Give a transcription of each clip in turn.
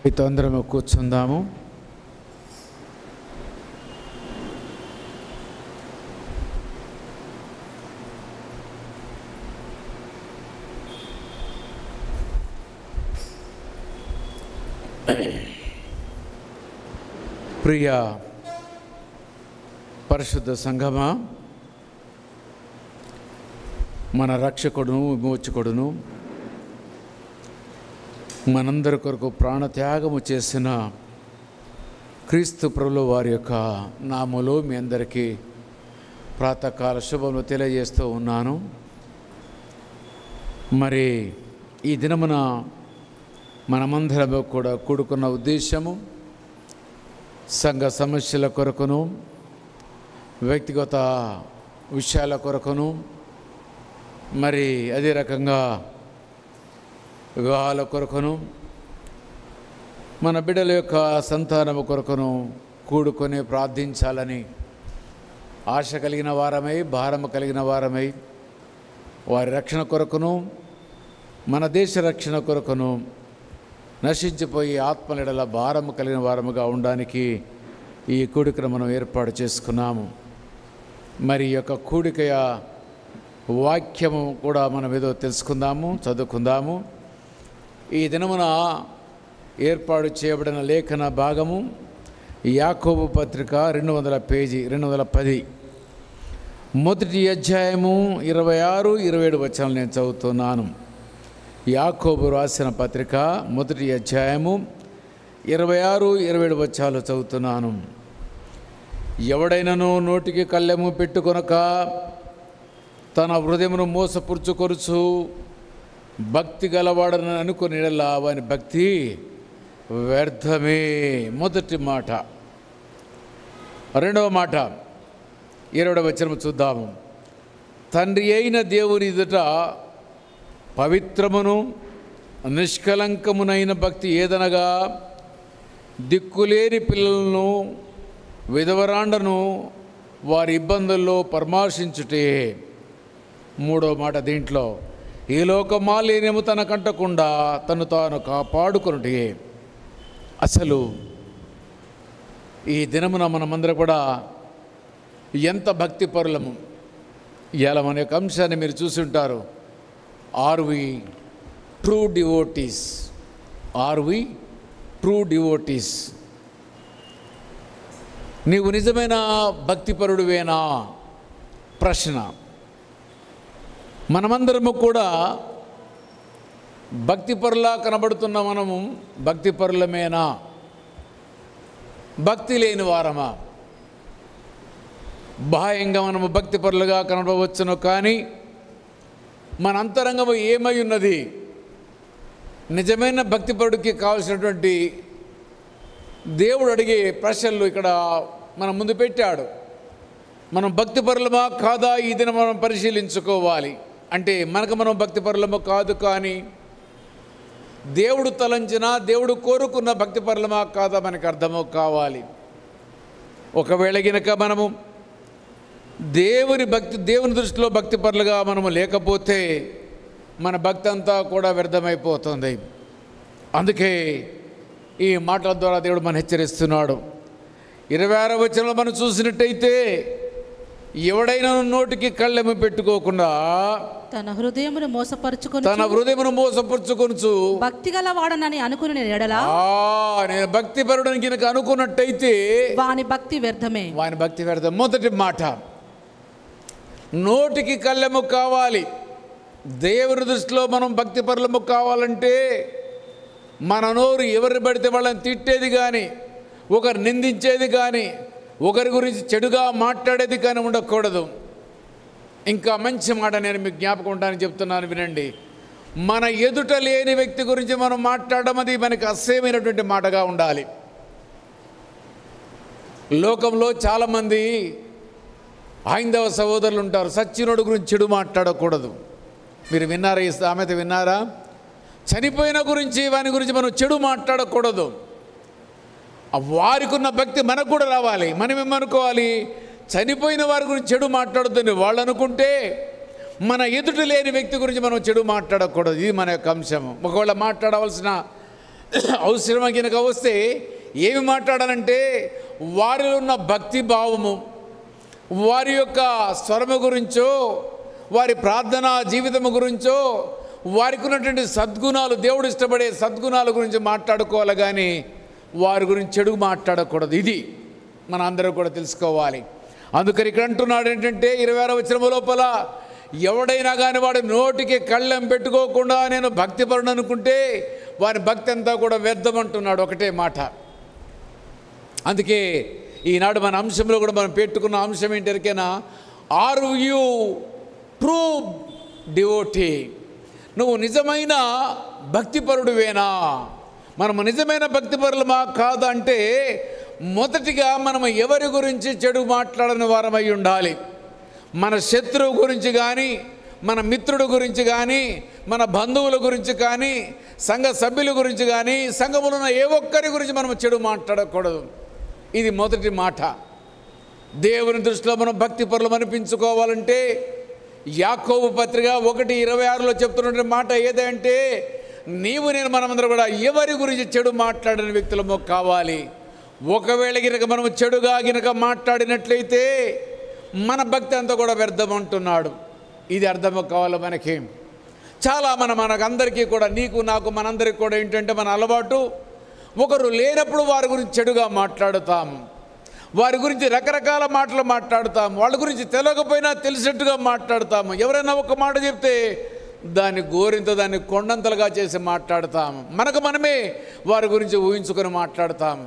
మీతో అందరం కూర్చుందాము. ప్రియ పరిశుద్ధ సంఘమా, మన రక్షకుడును విమోచకుడును మనందరి కొరకు ప్రాణత్యాగము చేసిన క్రీస్తు ప్రభుల వారి యొక్క నామములో మీ అందరికీ ప్రాతకాల శుభములు తెలియజేస్తూ ఉన్నాను. మరి ఈ దినమున మనమందరము కూడా కూడుకున్న ఉద్దేశము సంఘ సమస్యల కొరకును, వ్యక్తిగత విషయాల కొరకును, మరి అదే రకంగా వివాహాల కొరకును, మన బిడ్డల యొక్క సంతానము కొరకును కూడుకొని ప్రార్థించాలని ఆశ కలిగిన వారమై, భారము కలిగిన వారమై, వారి రక్షణ కొరకును, మన దేశ రక్షణ కొరకును, నశించిపోయి ఆత్మలెడల భారము కలిగిన వారముగా ఉండడానికి ఈ కూడికను మనం ఏర్పాటు చేసుకున్నాము. మరి ఈ యొక్క కూడిక వాక్యము కూడా మనం ఏదో తెలుసుకుందాము, చదువుకుందాము. ఈ దినమున ఏర్పాటు చేయబడిన లేఖన భాగము యాకోబు పత్రిక 200 పేజీ 210 మొదటి అధ్యాయము 26-27 వచనాలు నేను చదువుతున్నాను. యాకోబు రాసిన పత్రిక మొదటి అధ్యాయము 26-27 వచనాలు చదువుతున్నాను. ఎవడైనను నోటికి కళ్ళెము పెట్టుకొనక తన హృదయమును మోసపుచ్చుకొనుచు భక్తి గలవాడని అనుకుని వాని భక్తి వ్యర్థమే. మొదటి మాట. రెండవ మాట 20వ వచనం చూద్దాము. తండ్రి అయిన దేవుని ఎదుట పవిత్రమును నిష్కలంకమునైన భక్తి ఏదనగా దిక్కులేని పిల్లలను, విధవరాండను వారి ఇబ్బందుల్లో పరామర్శించుటే. మూడవ మాట దీంట్లో, ఈ లోకమాలిన్యము తన కంటకుండా తను తాను కాపాడుకొనుటే. అసలు ఈ దినమున మనమందరం కూడా ఎంత భక్తి పరులము. ఇవాళ మన యొక్క అంశాన్ని మీరు చూసి ఉంటారు. Are we true devotees? Are we true devotees? నీవు నిజమైన భక్తిపరుడువేనా? ప్రశ్న. మనమందరము కూడా భక్తిపరులా కనబడుతున్న మనము భక్తిపరులమేనా? భక్తి లేని వారమా? బాహ్యంగా మనము భక్తిపరులుగా కనబడవచ్చును, కానీ మన అంతరంగము ఏమై ఉన్నది? నిజమైన భక్తిపరుడికి కావాల్సినటువంటి దేవుడు అడిగే ప్రశ్నలు ఇక్కడ మన ముందు పెట్టాడు. మనం భక్తిపరులమా కాదా ఈ దినం మనం పరిశీలించుకోవాలి. అంటే మనకు మనం భక్తిపరులమో కాదు, కానీ దేవుడు తలంచిన, దేవుడు కోరుకున్న భక్తిపరులమా కాదా మనకు అర్థమో కావాలి. ఒకవేళ గినక మనము దేవుని దృష్టిలో భక్తిపరులుగా మనము లేకపోతే మన భక్తి అంతా కూడా వ్యర్థమైపోతుంది. అందుకే ఈ మాటల ద్వారా దేవుడు మనం హెచ్చరిస్తున్నాడు. 26వ వచనంలో మనం చూసినట్టయితే, ఎవడైనా నోటికి కళ్ళెము పెట్టుకోకుండా తన హృదయమును మోసపరుచుకొనుచు భక్తి గలవాడనని అనుకుని ఎడల, నేను భక్తిపరుడని కనుక అనుకున్నట్టయితే వాని భక్తి వ్యర్థమే. వాని భక్తి వ్యర్థం. మొదటి మాట, నోటికి కళ్ళెము కావాలి. దేవుని దృష్టిలో మనం భక్తిపరులము కావాలంటే మన నోరు ఎవరిని పడితే వాళ్ళని తిట్టేది కానీ, ఒకరు నిందించేది కానీ, ఒకరి గురించి చెడుగా మాట్లాడేది కానీ ఉండకూడదు. ఇంకా మంచి మాట నేను మీకు జ్ఞాపకం ఉంటానని చెప్తున్నాను, వినండి. మన ఎదుట లేని వ్యక్తి గురించి మనం మాట్లాడడం అది మనకి అసహ్యమైనటువంటి మాటగా ఉండాలి. లోకంలో చాలామంది హైందవ సహోదరులు ఉంటారు, సచ్చినోడు గురించి చెడు మాట్లాడకూడదు. మీరు విన్నారా? ఈ సామెత విన్నారా? చనిపోయిన గురించి, వాని గురించి మనం చెడు మాట్లాడకూడదు. వారికి ఉన్న భక్తి మనకు కూడా రావాలి. మనం ఏమనుకోవాలి? చనిపోయిన వారి గురించి చెడు మాట్లాడొద్దని వాళ్ళు అనుకుంటే, మన ఎదుటి లేని వ్యక్తి గురించి మనం చెడు మాట్లాడకూడదు. ఇది మన యొక్క అంశము. ఒకవేళ మాట్లాడవలసిన అవసరం కనుక వస్తే ఏమి మాట్లాడాలంటే వారిలో ఉన్న భక్తి భావము, వారి యొక్క స్వరము గురించో, వారి ప్రార్థనా జీవితము గురించో, వారికి ఉన్నటువంటి సద్గుణాలు, దేవుడు ఇష్టపడే సద్గుణాల గురించి మాట్లాడుకోవాలి కానీ వారి గురించి చెడు మాట్లాడకూడదు. ఇది మన అందరూ కూడా తెలుసుకోవాలి. అందుకని ఇక్కడ అంటున్నాడు ఏంటంటే 26వ వచనం లోపల, ఎవడైనా కానీ వాడు నోటికి కళ్ళెం పెట్టుకోకుండా నేను భక్తిపరుడు అనుకుంటే వారి భక్తి అంతా కూడా వ్యర్థమంటున్నాడు. ఒకటే మాట. అందుకే ఈనాడు మన అంశంలో కూడా మనం పెట్టుకున్న అంశం ఏంటరికైనా, ఆర్ యు ట్రూ డివోటీ? నువ్వు నిజమైన భక్తిపరుడువేనా? మనము నిజమైన భక్తిపరులమా కాదా అంటే మొదటిగా మనము ఎవరి గురించి చెడు మాట్లాడని వారమై ఉండాలి. మన శత్రువు గురించి కానీ, మన మిత్రుడు గురించి కానీ, మన బంధువుల గురించి కానీ, సంఘ సభ్యుల గురించి కానీ, సంఘములో ఉన్న ఏ ఒక్కరి గురించి మనం చెడు మాట్లాడకూడదు. ఇది మొదటి మాట. దేవుని దృష్టిలో మనం భక్తిపరులం అనిపించుకోవాలంటే యాకోబు పత్రిక 1:26లో చెప్తున్న మాట ఏదంటే, నీవు నేను మనమందరం కూడా ఎవరి గురించి చెడు మాట్లాడిన వ్యక్తులమో కావాలి. ఒకవేళ గినక మనం చెడుగా గినక మాట్లాడినట్లయితే మన భక్తి అంతా కూడా వ్యర్థమంటున్నాడు. ఇది అర్థం కావాలి మనకి. చాలా మనకందరికీ కూడా, నీకు నాకు మనందరికీ కూడా ఏంటంటే మన అలవాటు, ఒకరు లేనప్పుడు వారి గురించి చెడుగా మాట్లాడుతాము, వారి గురించి రకరకాల మాటలు మాట్లాడుతాము, వాళ్ళ గురించి తెలియకపోయినా తెలిసినట్టుగా మాట్లాడుతాము. ఎవరైనా ఒక మాట చెప్తే దాన్ని గోరింత, దాన్ని కొండంతలుగా చేసి మాట్లాడతాము. మనకు మనమే వారి గురించి ఊహించుకొని మాట్లాడతాము.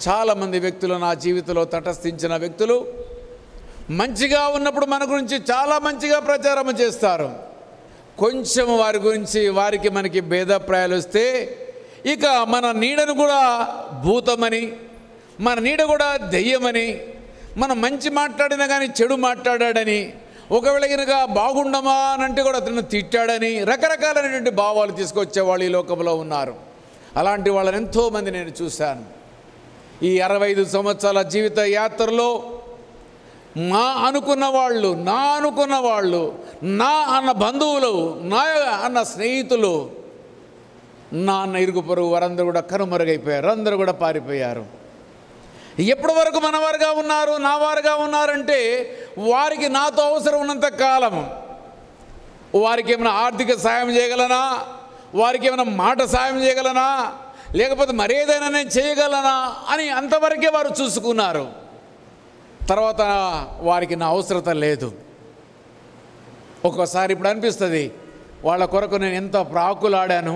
చాలామంది వ్యక్తులు నా జీవితంలో తటస్థించిన వ్యక్తులు మంచిగా ఉన్నప్పుడు మన గురించి చాలా మంచిగా ప్రచారం చేస్తారు. కొంచెం వారి గురించి వారికి మనకి భేదాభిప్రాయాలు వస్తే ఇక మన నీడను కూడా భూతమని, మన నీడ కూడా దెయ్యమని, మనం మంచి మాట్లాడినా కానీ చెడు మాట్లాడాడని, ఒకవేళ కనుక బాగుండమా అని అంటే కూడా అతను తిట్టాడని, రకరకాలైనటువంటి భావాలు తీసుకొచ్చేవాళ్ళు ఈ లోకంలో ఉన్నారు. అలాంటి వాళ్ళని ఎంతోమంది నేను చూశాను. ఈ 65 సంవత్సరాల జీవిత యాత్రలో నా అనుకున్న వాళ్ళు, నా అన్న బంధువులు, నా అన్న స్నేహితులు, నా అన్న ఇరుగు పొరుగు వారందరూ కూడా కనుమరుగైపోయారు. అందరూ కూడా పారిపోయారు. ఎప్పటి వరకు మన వారుగా ఉన్నారు, నా వారుగా ఉన్నారంటే వారికి నాతో అవసరం ఉన్నంత కాలం వారికి ఏమైనా ఆర్థిక సాయం చేయగలనా, వారికి ఏమైనా మాట సాయం చేయగలనా, లేకపోతే మరేదైనా నేను చేయగలనా అని అంతవరకే వారు చూసుకున్నారు. తర్వాత వారికి నా అవసరత లేదు. ఒక్కోసారి ఇప్పుడు అనిపిస్తుంది, వాళ్ళ కొరకు నేను ఎంత ప్రాకులాడాను,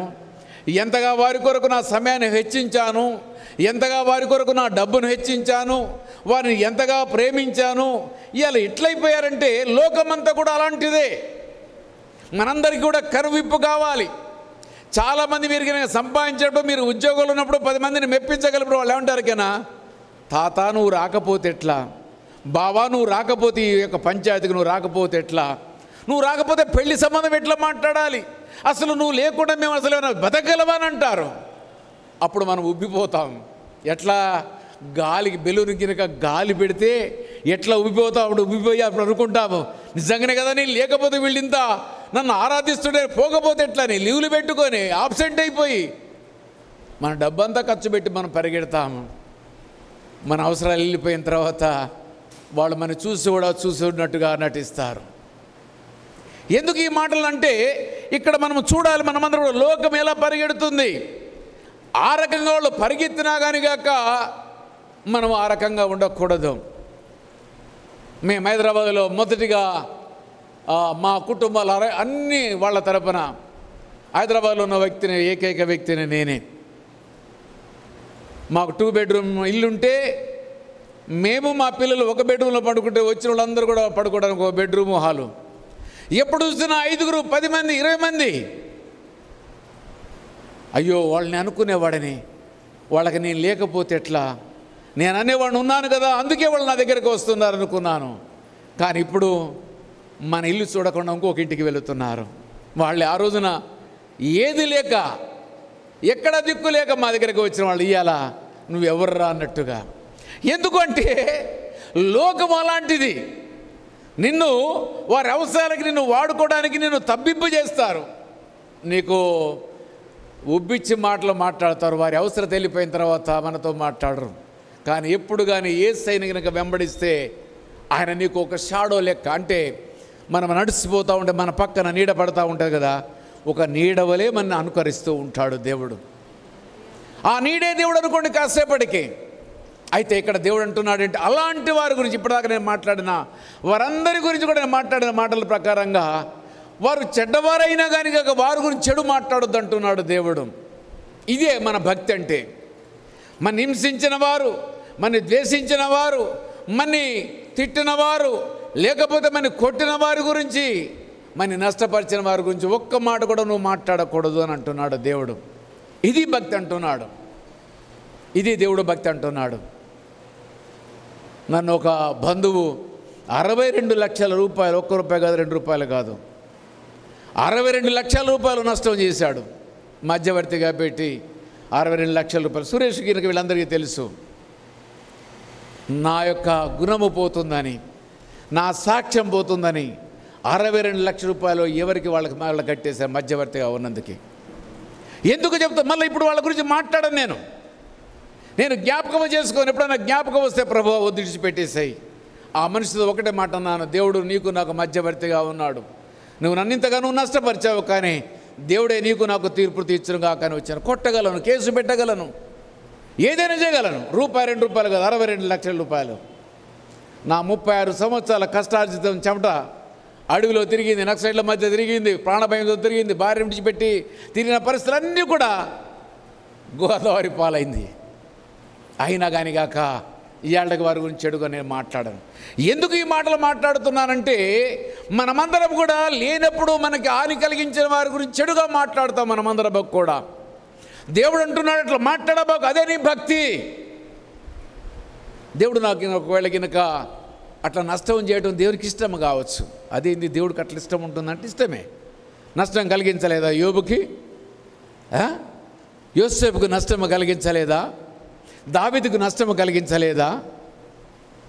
ఎంతగా వారి కొరకు నా సమయాన్ని హెచ్చించాను, ఎంతగా వారి కొరకు నా డబ్బును హెచ్చించాను, వారిని ఎంతగా ప్రేమించాను. ఇవాళ ఎట్లయిపోయారంటే లోకమంతా కూడా అలాంటిదే. మనందరికీ కూడా కనువిప్పు కావాలి. చాలామంది మీరు కనుక సంపాదించేటప్పుడు, మీరు ఉద్యోగంలో ఉన్నప్పుడు 10 మందిని మెప్పించగలరు. వాళ్ళు ఏమంటారుకైనా, తాత నువ్వు రాకపోతే ఎట్లా, బావా నువ్వు రాకపోతే ఈ యొక్క పంచాయతీకి నువ్వు రాకపోతే ఎట్లా, నువ్వు రాకపోతే పెళ్లి సంబంధం ఎట్లా మాట్లాడాలి, అసలు నువ్వు లేకుండా మేము అసలు ఏమైనా బతకగలవని అంటారు. అప్పుడు మనం ఉబ్బిపోతాం. ఎట్లా గాలికి బెలూన్ కనుక గాలి పెడితే ఎట్లా ఉబ్బిపోతావు, అప్పుడు ఉబ్బిపోయి అప్పుడు అనుకుంటాము, నిజంగానే కదా నేను లేకపోతే వీళ్ళు ఇంత నన్ను ఆరాధిస్తుంటే, పోకపోతే ఎట్లా అని లీవులు పెట్టుకొని ఆబ్సెంట్ అయిపోయి మన డబ్బంతా ఖర్చు పెట్టి మనం పరిగెడతాము. మన అవసరాలు వెళ్ళిపోయిన తర్వాత వాళ్ళు మనం చూసినట్టుగా నటిస్తారు. ఎందుకు ఈ మాటలు అంటే ఇక్కడ మనం చూడాలి, మనమందరం కూడా లోకం ఎలా పరిగెడుతుంది. ఆ రకంగా వాళ్ళు పరిగెత్తినా కానీ కాక మనం ఆ రకంగా ఉండకూడదు. మేము హైదరాబాద్లో మొదటిగా మా కుటుంబాలు అన్నీ వాళ్ళ తరపున హైదరాబాద్లో ఉన్న ఏకైక వ్యక్తిని నేనే. మాకు 2 బెడ్రూమ్ ఇల్లుంటే మేము మా పిల్లలు 1 బెడ్రూమ్లో పడుకుంటే వచ్చిన వాళ్ళందరూ కూడా పడుకోవడానికి 1 బెడ్రూమ్ హాలు. ఎప్పుడు చూసినా 5 10 మంది 20 మంది. అయ్యో వాళ్ళని అనుకునేవాడని, వాళ్ళకి నేను లేకపోతే ఎట్లా, నేను అనేవాడిని ఉన్నాను కదా అందుకే వాళ్ళు నా దగ్గరికి వస్తున్నారు అనుకున్నాను. కానీ ఇప్పుడు మన ఇల్లు చూడకుండా ఇంకొక ఇంటికి వెళుతున్నారు. వాళ్ళు ఆ రోజున ఏది లేక, ఎక్కడ దిక్కు లేక మా దగ్గరికి వచ్చిన వాళ్ళు ఇయ్యాల నువ్వెవర్రా అన్నట్టుగా. ఎందుకంటే లోకం అలాంటిది. నిన్ను వారి అవసరాలకి నిన్ను వాడుకోవడానికి నిన్ను తబ్బింపు చేస్తారు. నీకు ఉబ్బిచ్చి మాటలు మాట్లాడతారు. వారి అవసరం వెళ్ళిపోయిన తర్వాత మనతో మాట్లాడరు. కానీ ఎప్పుడు కానీ యేసయ్యని కనుక వెంబడిస్తే ఆయన నీకు ఒక షాడో లెక్క, అంటే మనం నడిచిపోతూ ఉంటే మన పక్కన నీడ పడతా ఉంటుంది కదా, ఒక నీడవలే మన అనుకరిస్తూ ఉంటాడు దేవుడు. ఆ నీడే దేవుడు అనుకోండి కాసేపటికి. అయితే ఇక్కడ దేవుడు అంటున్నాడంటే అలాంటి వారి గురించి ఇప్పటిదాకా నేను మాట్లాడిన వారందరి గురించి కూడా నేను మాట్లాడిన మాటల ప్రకారంగా వారు చెడ్డవారైనా కానీ కాక వారి గురించి చెడు మాట్లాడొద్దు అంటున్నాడు దేవుడు. ఇదే మన భక్తి అంటే. మన హింసించిన వారు, మన ద్వేషించిన వారు, మన తిట్టిన వారు, లేకపోతే మన కొట్టిన వారి గురించి, మన నష్టపరిచిన వారి గురించి ఒక్క మాట కూడా నువ్వు మాట్లాడకూడదు అని అంటున్నాడు దేవుడు. ఇది భక్తి అంటున్నాడు. ఇది దేవుడు భక్తి అంటున్నాడు. నన్ను ఒక బంధువు 62 లక్షల రూపాయలు, ₹1 కాదు, ₹2 కాదు, 62 లక్షల రూపాయలు నష్టం చేశాడు. మధ్యవర్తిగా పెట్టి 62 లక్షల రూపాయలు. సురేష్ గిరికి వీళ్ళందరికీ తెలుసు. నా యొక్క గుణము పోతుందని, నా సాక్ష్యం పోతుందని 62 లక్షల రూపాయలు ఎవరికి వాళ్ళకి కట్టేశారు మధ్యవర్తిగా ఉన్నందుకు. ఎందుకు చెప్తా? మళ్ళీ ఇప్పుడు వాళ్ళ గురించి మాట్లాడను. నేను జ్ఞాపకం చేసుకొని ఎప్పుడైనా జ్ఞాపకం వస్తే ప్రభువా వదిలిచి పెట్టేసాయి. ఆ మనిషితో ఒకటే మాట అన్నాను, దేవుడు నీకు నాకు మధ్యవర్తిగా ఉన్నాడు. నువ్వు నన్నింతగానూ నష్టపరిచావు, కానీ దేవుడే నీకు నాకు తీర్పు తీర్చునుగా కానీ వచ్చాను. కొట్టగలను, కేసు పెట్టగలను, ఏదైనా చేయగలను. ₹2 కాదు, 62 లక్షల రూపాయలు. నా 36 సంవత్సరాల కష్టార్జితం చెమట అడవిలో తిరిగింది, నక్సలైట్ల మధ్య తిరిగింది, ప్రాణభయంతో తిరిగింది, భార్య విడిచిపెట్టి తిరిగిన పరిస్థితులన్నీ కూడా గోదావరి పాలైంది. అయినా కానీ కాక ఇవాళకి వారి గురించి చెడుగా నేను మాట్లాడను. ఎందుకు ఈ మాటలు మాట్లాడుతున్నానంటే మనమందరం కూడా లేనప్పుడు మనకి హాని కలిగించిన వారి గురించి చెడుగా మాట్లాడతాం. మనమందరం కూడా దేవుడు అంటున్నాడు అట్లా మాట్లాడబాకు, అదే నీ భక్తి. దేవుడు నాకు ఒకవేళ కనుక అట్లా నష్టం చేయడం దేవుడికి ఇష్టం కావచ్చు. అదేంది దేవుడికి అట్లా ఇష్టం ఉంటుందంటే ఇష్టమే. నష్టం కలిగించలేదా యోబుకి? యోసేపుకు నష్టం కలిగించలేదా? దావీదుకు నష్టం కలిగించలేదా?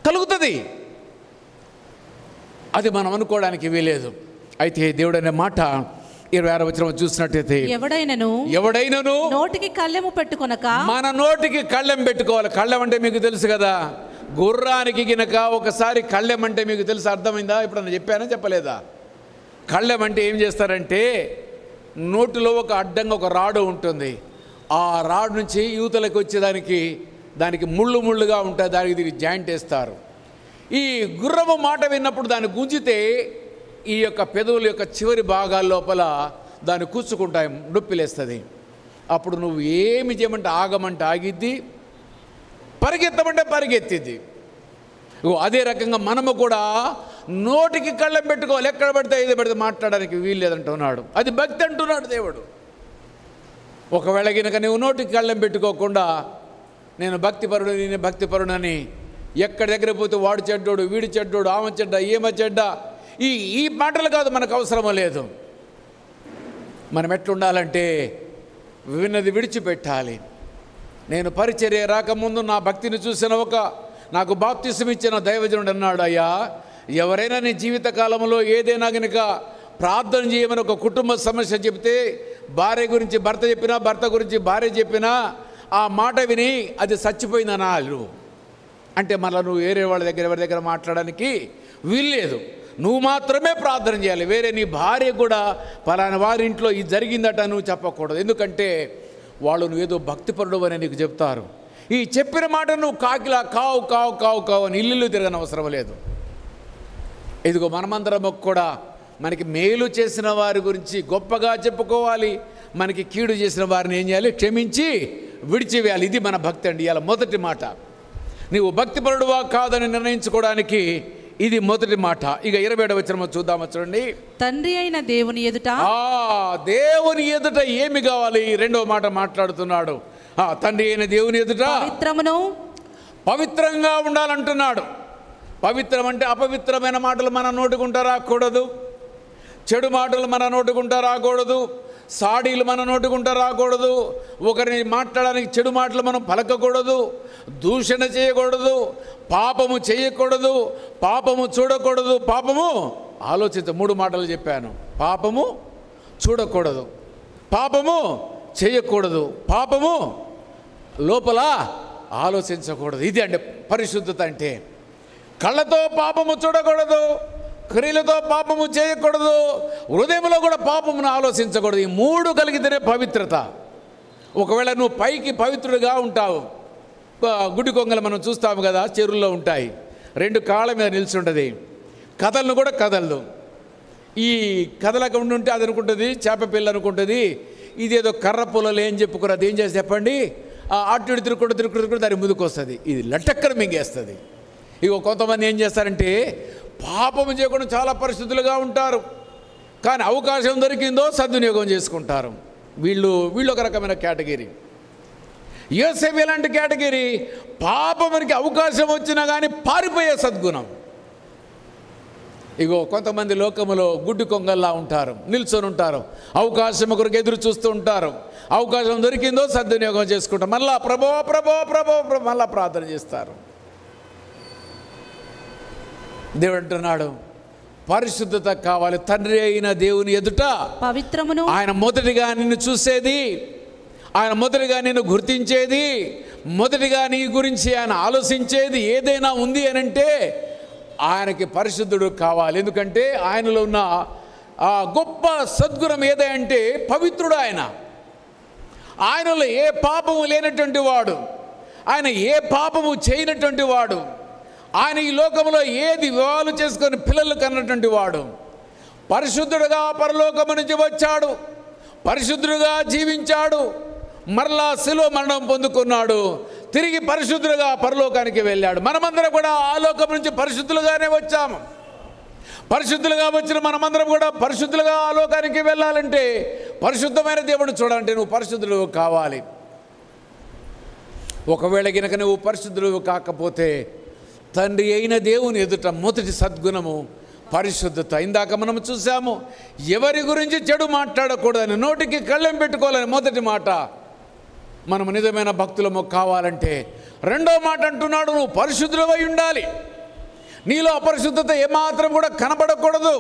కలుగుతుంది. అది మనం అనుకోవడానికి వీలేదు. అయితే దేవుడు అనే మాట 26వ వచనం చూసినట్టయితే ఎవడైనను నోటికి కళ్ళెము పెట్టుకొనక, మన నోటికి కళ్ళెం పెట్టుకోవాలి. కళ్ళెం అంటే మీకు తెలుసు కదా, గుర్రానికి గినక ఒకసారి కళ్ళెం అంటే మీకు తెలుసు, అర్థమైందా? ఇప్పుడు నేను చెప్పానా చెప్పలేదా? కళ్ళెం అంటే ఏం చేస్తారంటే నోటిలో ఒక అడ్డంగా ఒక రాడు ఉంటుంది. ఆ రాడ్ నుంచి యూతలకు వచ్చేదానికి దానికి ముళ్ళుగా ఉంటుంది, దానికి జాయింట్ వేస్తారు. ఈ గుర్రము మాట విన్నప్పుడు దాన్ని గుంజితే ఈ యొక్క పెదవుల యొక్క చివరి భాగాల లోపల దాన్ని కూర్చుకుంటాయి, నొప్పిలేస్తుంది. అప్పుడు నువ్వు ఏమి చేయమంటే ఆగమంటే ఆగిద్ది, పరిగెత్తమంటే పరిగెత్తిద్ది. అదే రకంగా మనము కూడా నోటికి కళ్ళెం పెట్టుకోవాలి. ఎక్కడ పడితే ఏదో పడితే మాట్లాడడానికి వీలు లేదంటున్నాడు. అది భక్తి అంటున్నాడు దేవుడు. ఒకవేళ కనుక నువ్వు నోటికి కళ్ళెం పెట్టుకోకుండా నేను భక్తిపరుడు, నేను భక్తిపరుడని ఎక్కడి దగ్గర పోతే వాడు చెడ్డోడు, వీడి చెడ్డోడు, ఆమె చెడ్డ, ఏమ చెడ్డ, ఈ మాటలు కాదు మనకు అవసరం లేదు. మనం ఎట్లుండాలంటే విన్నది విడిచిపెట్టాలి. నేను పరిచర్య రాకముందు నా భక్తిని చూసిన నాకు బాప్తిసం ఇచ్చిన దైవజనుడు అన్నాడు, అయ్యా ఎవరైనా నీ జీవితకాలంలో ఏదైనా కనుక ప్రార్థన చేయమని ఒక కుటుంబ సమస్య చెప్తే, భార్య గురించి భర్త చెప్పినా, భర్త గురించి భార్య చెప్పినా ఆ మాట విని అది చచ్చిపోయిందనాలు అంటే మళ్ళీ నువ్వు వేరే వాళ్ళ దగ్గర ఎవరి దగ్గర మాట్లాడడానికి వీల్లేదు. నువ్వు మాత్రమే ప్రార్థన చేయాలి. వేరే నీ భార్య కూడా పలానా వారి ఇంట్లో ఇది జరిగిందట నువ్వు చెప్పకూడదు. ఎందుకంటే వాళ్ళు నువ్వేదో భక్తిపరుడు అని నీకు చెప్తారు. ఈ చెప్పిన మాట నువ్వు కాకిలా కావు కావు కావు కావు అని ఇల్లు తిరగని అవసరం లేదు. ఇదిగో మనమందరం కూడా మనకి మేలు చేసిన వారి గురించి గొప్పగా చెప్పుకోవాలి. మనకి కీడు చేసిన వారిని ఏం చేయాలి? క్షమించి విడిచివేయాలి. ఇది మన భక్తి అండి. ఇలా మొదటి మాట. నీవు భక్తిపరుడువా కాదని నిర్ణయించుకోవడానికి ఇది మొదటి మాట. ఇక 27వ వచనం చూద్దాము, చూడండి. తండ్రి అయిన దేవుని ఎదుట, దేవుని ఎదుట ఏమి కావాలి? రెండవ మాట మాట్లాడుతున్నాడు. తండ్రి అయిన దేవుని ఎదుట పవిత్రంగా ఉండాలంటున్నాడు. పవిత్రం అంటే అపవిత్రమైన మాటలు మన నోటుకుంటా రాకూడదు, చెడు మాటలు మన నోటుకుంటా రాకూడదు, సాడీలు మన నోటుకుంటా రాకూడదు, ఒకరిని మాట్లాడడానికి చెడు మాటలు మనం పలకకూడదు, దూషణ చేయకూడదు, పాపము చేయకూడదు, పాపము చూడకూడదు, పాపము ఆలోచించ 3 మాటలు చెప్పాను. పాపము చూడకూడదు, పాపము చేయకూడదు, పాపము లోపల ఆలోచించకూడదు. ఇది అంటే పరిశుద్ధత అంటే. కళ్ళతో పాపము చూడకూడదు, క్రియలతో పాపము చేయకూడదు, హృదయంలో కూడా పాపమును ఆలోచించకూడదు. ఈ మూడు కలిగితేనే పవిత్రత. ఒకవేళ నువ్వు పైకి పవిత్రుడిగా ఉంటావు, గుడి కొంగలు మనం చూస్తాము కదా, చెరువుల్లో ఉంటాయి, 2 కాళ్ళ మీద నిల్చుంటుంది, కథలను కూడా కదలదు. ఈ కథలకు ఉండుంటే అది అనుకుంటుంది చేప పిల్ల అనుకుంటుంది ఇదేదో కర్ర పొలలో ఏం చెప్పుకోరు, అది ఏం చేసి చెప్పండి, అటు ఇటు తిరుగుకుంటూ దాని ముందుకు వస్తుంది, ఇది లటక్కన మింగేస్తుంది. ఇక కొంతమంది ఏం చేస్తారంటే పాపం చేయకుండా చాలా పరిస్థితులుగా ఉంటారు, కానీ అవకాశం దొరికిందో సద్వినియోగం చేసుకుంటారు. వీళ్ళు ఒక రకమైన కేటగిరీ. యోసేపు ఎలాంటి కేటగిరీ? పాపమునికి అవకాశం వచ్చినా కానీ పారిపోయే సద్గుణం. ఇగో కొంతమంది లోకములో గుడ్డి కొంగల్లా ఉంటారు, నిల్చొని ఉంటారు, అవకాశం ఒకరికి ఎదురు చూస్తూ ఉంటారు, అవకాశం దొరికిందో సద్వినియోగం చేసుకుంటారు, మళ్ళా ప్రభో మళ్ళా ప్రార్థన చేస్తారు. దేవుడు అంటున్నాడు పరిశుద్ధత కావాలి. తండ్రి అయిన దేవుని ఎదుట పవిత్రమును, ఆయన మొదటిగా నిన్ను చూసేది, ఆయన మొదటిగా నిన్ను గుర్తించేది, మొదటిగా నీ గురించి ఆయన ఆలోచించేది ఏదైనా ఉంది అని అంటే ఆయనకి పరిశుద్ధుడు కావాలి. ఎందుకంటే ఆయనలో ఉన్న ఆ గొప్ప సద్గుణం ఏదంటే పవిత్రుడు. ఆయనలో ఏ పాపము లేనటువంటి వాడు, ఆయన ఏ పాపము చేయనటువంటి వాడు, ఆయన ఈ లోకంలో ఏది వివాహాలు చేసుకొని పిల్లలు కన్నటువంటి వాడు, పరిశుద్ధుడుగా పరలోకము నుంచి వచ్చాడు, పరిశుద్ధుడుగా జీవించాడు, మరలా శిలువ మరణం పొందుకున్నాడు, తిరిగి పరిశుద్ధులుగా పరలోకానికి వెళ్ళాడు. మనమందరం కూడా ఆ లోకం నుంచి పరిశుద్ధులుగానే వచ్చాము. పరిశుద్ధులుగా వచ్చిన మనమందరం కూడా పరిశుద్ధులుగా ఆ లోకానికి వెళ్ళాలంటే, పరిశుద్ధమైన దేవుడిని చూడాలంటే నువ్వు పరిశుద్ధులు కావాలి. ఒకవేళ గినక నువ్వు పరిశుద్ధులు కాకపోతే తండ్రి అయిన దేవుని ఎదుట మొదటి సద్గుణము పరిశుద్ధత. ఇందాక మనం చూసాము, ఎవరి గురించి చెడు మాట్లాడకూడదని, నోటికి కళ్ళెం పెట్టుకోవాలని మొదటి మాట. మనము నిజమైన భక్తులము కావాలంటే రెండో మాట అంటున్నాడు, నువ్వు పరిశుద్ధులవై ఉండాలి. నీలో అపరిశుద్ధత ఏమాత్రం కూడా కనబడకూడదు,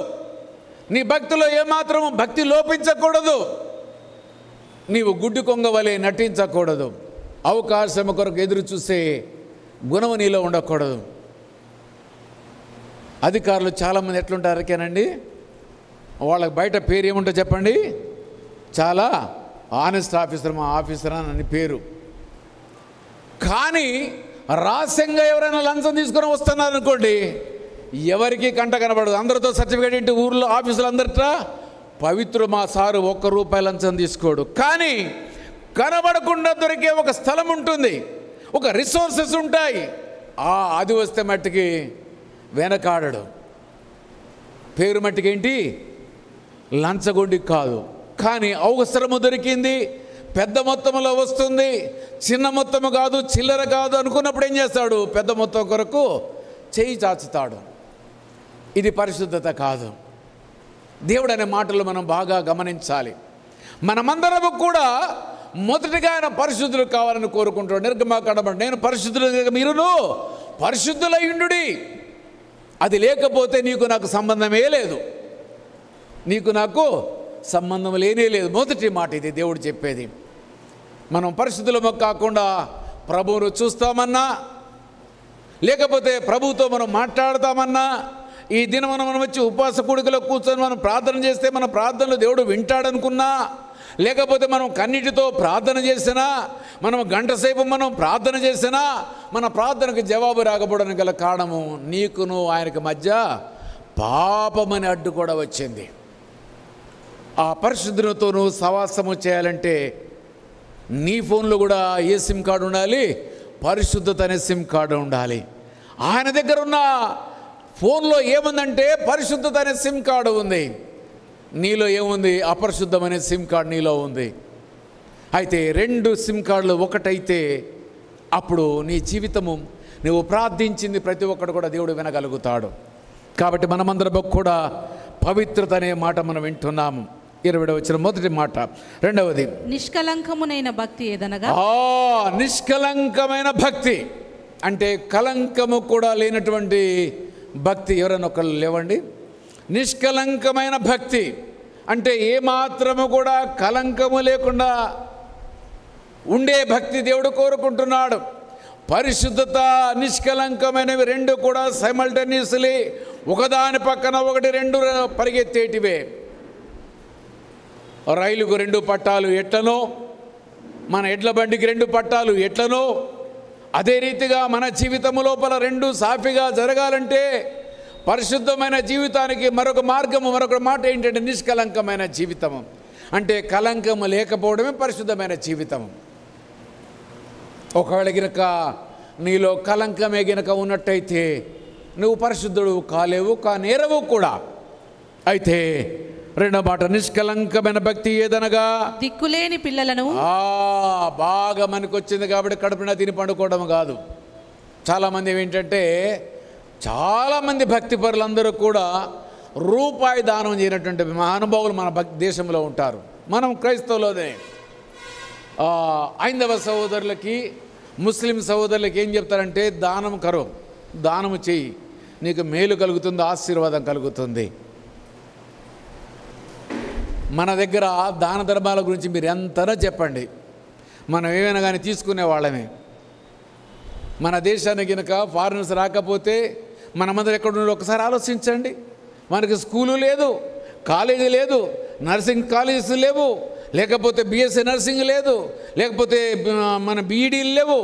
నీ భక్తిలో ఏమాత్రము భక్తి లోపించకూడదు, నీవు గుడ్డి కొంగ వలె నటించకూడదు, అవకాశం కొరకు ఎదురు చూసే గుణము నీలో ఉండకూడదు. అధికారులు చాలామంది ఎట్లుంటారకేనండి, వాళ్ళకి బయట పేరు ఏముంటో చెప్పండి, చాలా ఆనెస్ట్ ఆఫీసర్, మా ఆఫీసర్ అని పేరు. కానీ రహస్యంగా ఎవరైనా లంచం తీసుకొని వస్తున్నారు అనుకోండి, ఎవరికి కంట కనబడదు. అందరితో సర్టిఫికేట్ ఇంటి ఊర్లో ఆఫీసులు అందరిటా పవిత్రుడు మా సారు, ₹1 లంచం తీసుకోడు. కానీ కనబడకుండా దొరికే ఒక స్థలం ఉంటుంది, ఒక రిసోర్సెస్ ఉంటాయి, అది వస్తే మట్టికి వెనకాడడు. పేరు మట్టికి ఏంటి, లంచగొండి కాదు. కానీ అవసరము దొరికింది, పెద్ద మొత్తంలో వస్తుంది, చిన్న మొత్తము కాదు, చిల్లర కాదు అనుకున్నప్పుడు ఏం చేస్తాడు, పెద్ద మొత్తం కొరకు చేయి చాచుతాడు. ఇది పరిశుద్ధత కాదు. దేవుడు అనే మాటలు మనం బాగా గమనించాలి. మనమందరము కూడా మొదటిగా ఆయన పరిశుద్ధులు కావాలని కోరుకుంటాడు. నిర్గమాకాండం, నేను పరిశుద్ధులు మీరును పరిశుద్ధులయ్యుండుడి. అది లేకపోతే నీకు నాకు సంబంధమే లేదు, నీకు నాకు సంబంధం లేనే లేదు. మొదటి మాట ఇది దేవుడు చెప్పేది. మనం పరిశుద్ధులము కాకుండా ప్రభువును చూస్తామన్నా, లేకపోతే ప్రభువుతో మనం మాట్లాడతామన్నా, ఈ దినం మనం వచ్చి ఉపవాస కూడికలో కూర్చొని మనం ప్రార్థన చేస్తే మన ప్రార్థనలు దేవుడు వింటాడనుకున్నా, లేకపోతే మనం కన్నిటితో ప్రార్థన చేసినా, మనం గంట సేపు మనం ప్రార్థన చేసినా మన ప్రార్థనకు జవాబు రాకపోవడానికి గల కారణము నీకును ఆయనకు మధ్య పాపమని అడ్డు కూడా వచ్చింది. ఆ పరిశుద్ధులతో నువ్వు సవాసము చేయాలంటే నీ ఫోన్లో కూడా ఏ సిమ్ కార్డు ఉండాలి, పరిశుద్ధత అనే సిమ్ కార్డు ఉండాలి. ఆయన దగ్గర ఉన్న ఫోన్లో ఏముందంటే పరిశుద్ధత అనే సిమ్ కార్డు ఉంది, నీలో ఏముంది, అపరిశుద్ధమనే సిమ్ కార్డు నీలో ఉంది. అయితే 2 సిమ్ కార్డులు ఒకటైతే అప్పుడు నీ జీవితము, నువ్వు ప్రార్థించింది ప్రతి ఒక్కడు కూడా దేవుడు వినగలుగుతాడు. కాబట్టి మనమందరం కూడా పవిత్రత అనే మాట మనం వింటున్నాము. 20వ వచనం మొదటి మాట. రెండవది నిష్కలంకమునైన భక్తి ఏదనగా, నిష్కలంకమైన భక్తి అంటే కలంకము కూడా లేనటువంటి భక్తి. ఎవరైనా ఒకళ్ళు లేవండి. నిష్కలంకమైన భక్తి అంటే ఏమాత్రము కూడా కలంకము లేకుండా ఉండే భక్తి దేవుడు కోరుకుంటున్నాడు. పరిశుద్ధత, నిష్కలంకమైనవి రెండు కూడా సైమల్టేనియస్లీ ఒకదాని పక్కన ఒకటి రెండు పరిగెత్తేటివే. రైలుకు 2 పట్టాలు ఎట్లనో, మన ఎడ్ల బండికి 2 పట్టాలు ఎట్లనో, అదే రీతిగా మన జీవితము లోపల 2 సాఫీగా జరగాలంటే పరిశుద్ధమైన జీవితానికి మరొక మార్గము, మరొక మాట ఏంటంటే నిష్కలంకమైన జీవితము. అంటే కలంకము లేకపోవడమే పరిశుద్ధమైన జీవితం. ఒకవేళ గినక నీలో కలంకమే గినక ఉన్నట్టయితే నువ్వు పరిశుద్ధుడు కాలేవు, కానేరవు కూడా. అయితే రెండో మాట, నిష్కలంకమైన భక్తి ఏదనగా దిక్కులేని పిల్లలను. బాగా మనకొచ్చింది కాబట్టి కడుపున తిని పండుకోవడం కాదు. చాలామంది ఏంటంటే, చాలామంది భక్తి పరులందరూ కూడా రూపాయి దానం చేయనటువంటి మహానుభావులు మన దేశంలో ఉంటారు. మనం క్రైస్తవులోనే ఐందవ సహోదరులకి, ముస్లిం సహోదరులకి ఏం చెప్తారంటే, దానం కరో, దానము చెయ్యి, నీకు మేలు కలుగుతుంది, ఆశీర్వాదం కలుగుతుంది. మన దగ్గర దాన ధర్మాల గురించి మీరు ఎంతనా చెప్పండి, మనం ఏమైనా కానీ తీసుకునే వాళ్ళమే. మన దేశానికి కనుక ఫారినర్స్ రాకపోతే మనమందరం ఎక్కడున్నారో ఒకసారి ఆలోచించండి. మనకి స్కూలు లేదు, కాలేజీ లేదు, నర్సింగ్ కాలేజెస్ లేవు, లేకపోతే బిఎస్సీ నర్సింగ్ లేదు, లేకపోతే మన బీఈడీలు లేవు,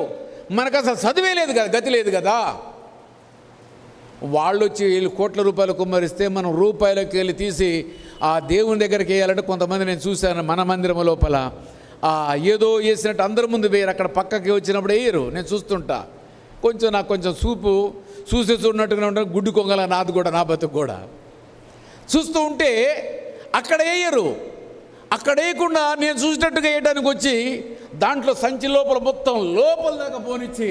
మనకు అసలు చదివే లేదు కదా, గతి లేదు కదా. వాళ్ళు వచ్చి వీళ్ళు కోట్ల రూపాయలు కుమ్మరిస్తే మనం రూపాయలకి వెళ్ళి తీసి ఆ దేవుని దగ్గరికి వేయాలంటే కొంతమంది నేను చూశాను మన మందిరం లోపల ఏదో వేసినట్టు అందరి ముందు వేయరు, అక్కడ పక్కకి వచ్చినప్పుడు వేయరు. నేను చూస్తుంటా, నాకు కొంచెం చూసి చూడనట్టుగా ఉంటాను. గుడ్డు కొంగల నాది కూడా, నా బతుకు కూడా చూస్తూ ఉంటే అక్కడ వేయరు. అక్కడ వేయకుండా నేను చూసినట్టుగా వేయడానికి వచ్చి దాంట్లో సంచి లోపల మొత్తం లోపల దాకా పోనిచ్చి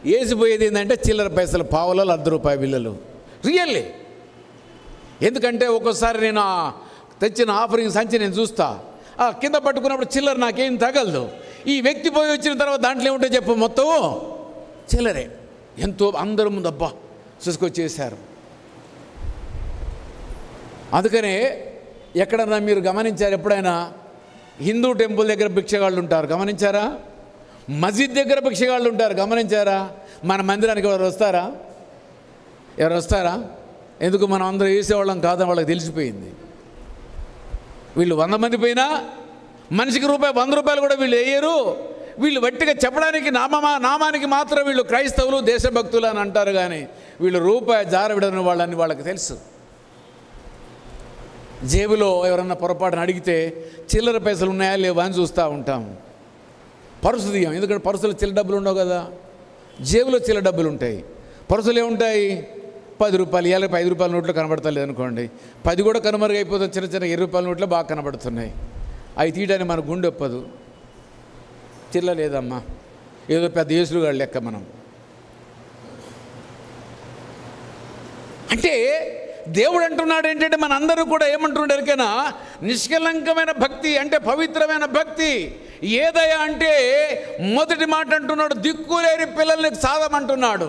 వేసిపోయేది ఏంటంటే చిల్లర పైసలు, పావులలో ₹1 బిల్లులు. రియల్లీ. ఎందుకంటే ఒక్కోసారి నేను తెచ్చిన ఆఫరింగ్ సంచి నేను చూస్తా, కింద పట్టుకున్నప్పుడు చిల్లర నాకేం తగలదు. ఈ వ్యక్తి పోయి వచ్చిన తర్వాత దాంట్లో ఏముంటే చెప్పు, మొత్తం చిల్లరే. ఎంతో అందరి ముందు అబ్బా చూసుకొచ్చేసారు. అందుకనే ఎక్కడన్నా మీరు గమనించారు, ఎప్పుడైనా హిందూ టెంపుల్ దగ్గర భిక్షగాళ్ళు ఉంటారు, గమనించారా? మస్జిద్ దగ్గర భిక్షగాళ్ళు ఉంటారు, గమనించారా? మన మందిరానికి ఎవరు వస్తారా? ఎందుకు? మనం అందరూ వేసేవాళ్ళం కాదని వాళ్ళకి తెలిసిపోయింది. వీళ్ళు 100 మంది పోయినా మనిషికి ₹100 కూడా వీళ్ళు వేయరు. వీళ్ళు వట్టిగా చెప్పడానికి నామానికి మాత్రం వీళ్ళు క్రైస్తవులు, దేశభక్తులు అని అంటారు, కానీ వీళ్ళు రూపాయి జారవిడని వాళ్ళని వాళ్ళకి తెలుసు. జేబులో ఎవరన్నా పొరపాటున అడిగితే చిల్లర పైసలు ఉన్నాయా లేవా అని చూస్తూ ఉంటాము. పరుసు తీయం, ఎందుకంటే పరుసులో చిల్లర డబ్బులు ఉండవు కదా, జేబులో చిల్లర డబ్బులు ఉంటాయి. పరుసులు ఏముంటాయి? ₹10, ఏళ్ళకి ₹5 నోట్లు కనబడతలేదు అనుకోండి, 10 కూడా కనుమరుగైపోతుంది. చిన్న చిన్న ₹20 నోట్లు బాగా కనబడుతున్నాయి. అవి తీయడానికి మన గుండె ఒప్పదు. చిల్ల లేదమ్మా, ఏదో పెద్ద యేసుగాడు లెక్క మనం. అంటే దేవుడు అంటున్నాడు ఏంటంటే, మన అందరూ కూడా ఏమంటున్నాడు ఎరికైనా, నిష్కలంకమైన భక్తి అంటే పవిత్రమైన భక్తి ఏదయ్యా అంటే మొదటి మాట అంటున్నాడు, దిక్కులేని పిల్లల్ని సాధమంటున్నాడు.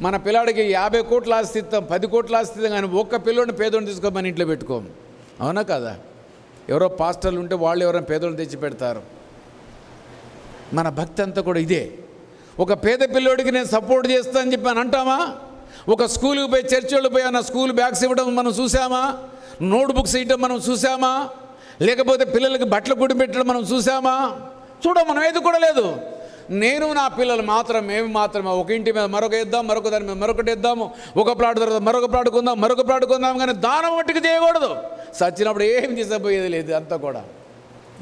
మన పిల్లాడికి 50 కోట్ల ఆస్తి ఇస్తాం, 10 కోట్ల ఆస్తి ఇస్తాం, కానీ ఒక్క పిల్లోడిని పేదోడిని తీసుకోమని ఇంట్లో పెట్టుకోము. అవునా కదా? ఎవరో పాస్టర్లు ఉంటే వాళ్ళు ఎవరైనా పేదోళ్ళని తెచ్చి పెడతారు. మన భక్తి అంతా కూడా ఇదే. ఒక పేద పిల్లోడికి నేను సపోర్ట్ చేస్తా అని చెప్పి అని అంటామా? ఒక స్కూల్కి పోయి చర్చి వాళ్ళు పోయి అన్న స్కూల్ బ్యాగ్స్ ఇవ్వడం మనం చూసామా? నోట్ బుక్స్ ఇవ్వడం మనం చూసామా? లేకపోతే పిల్లలకి బట్టలు కుడి పెట్టడం మనం చూసామా? మనం ఏది కూడా లేదు. నేను నా పిల్లలు మాత్రం, మేము మాత్రమే ఒక ఇంటి మీద మరొక వేద్దాం, మరొక దాని మీద మరొకటి వేద్దాము, ఒక ప్లాట్ తర్వాత మరొక ప్లాట్ కొందాం, కానీ దానం మట్టుకు చేయకూడదు. సచ్చినప్పుడు ఏం చేసపోయేది లేదు. అంతా కూడా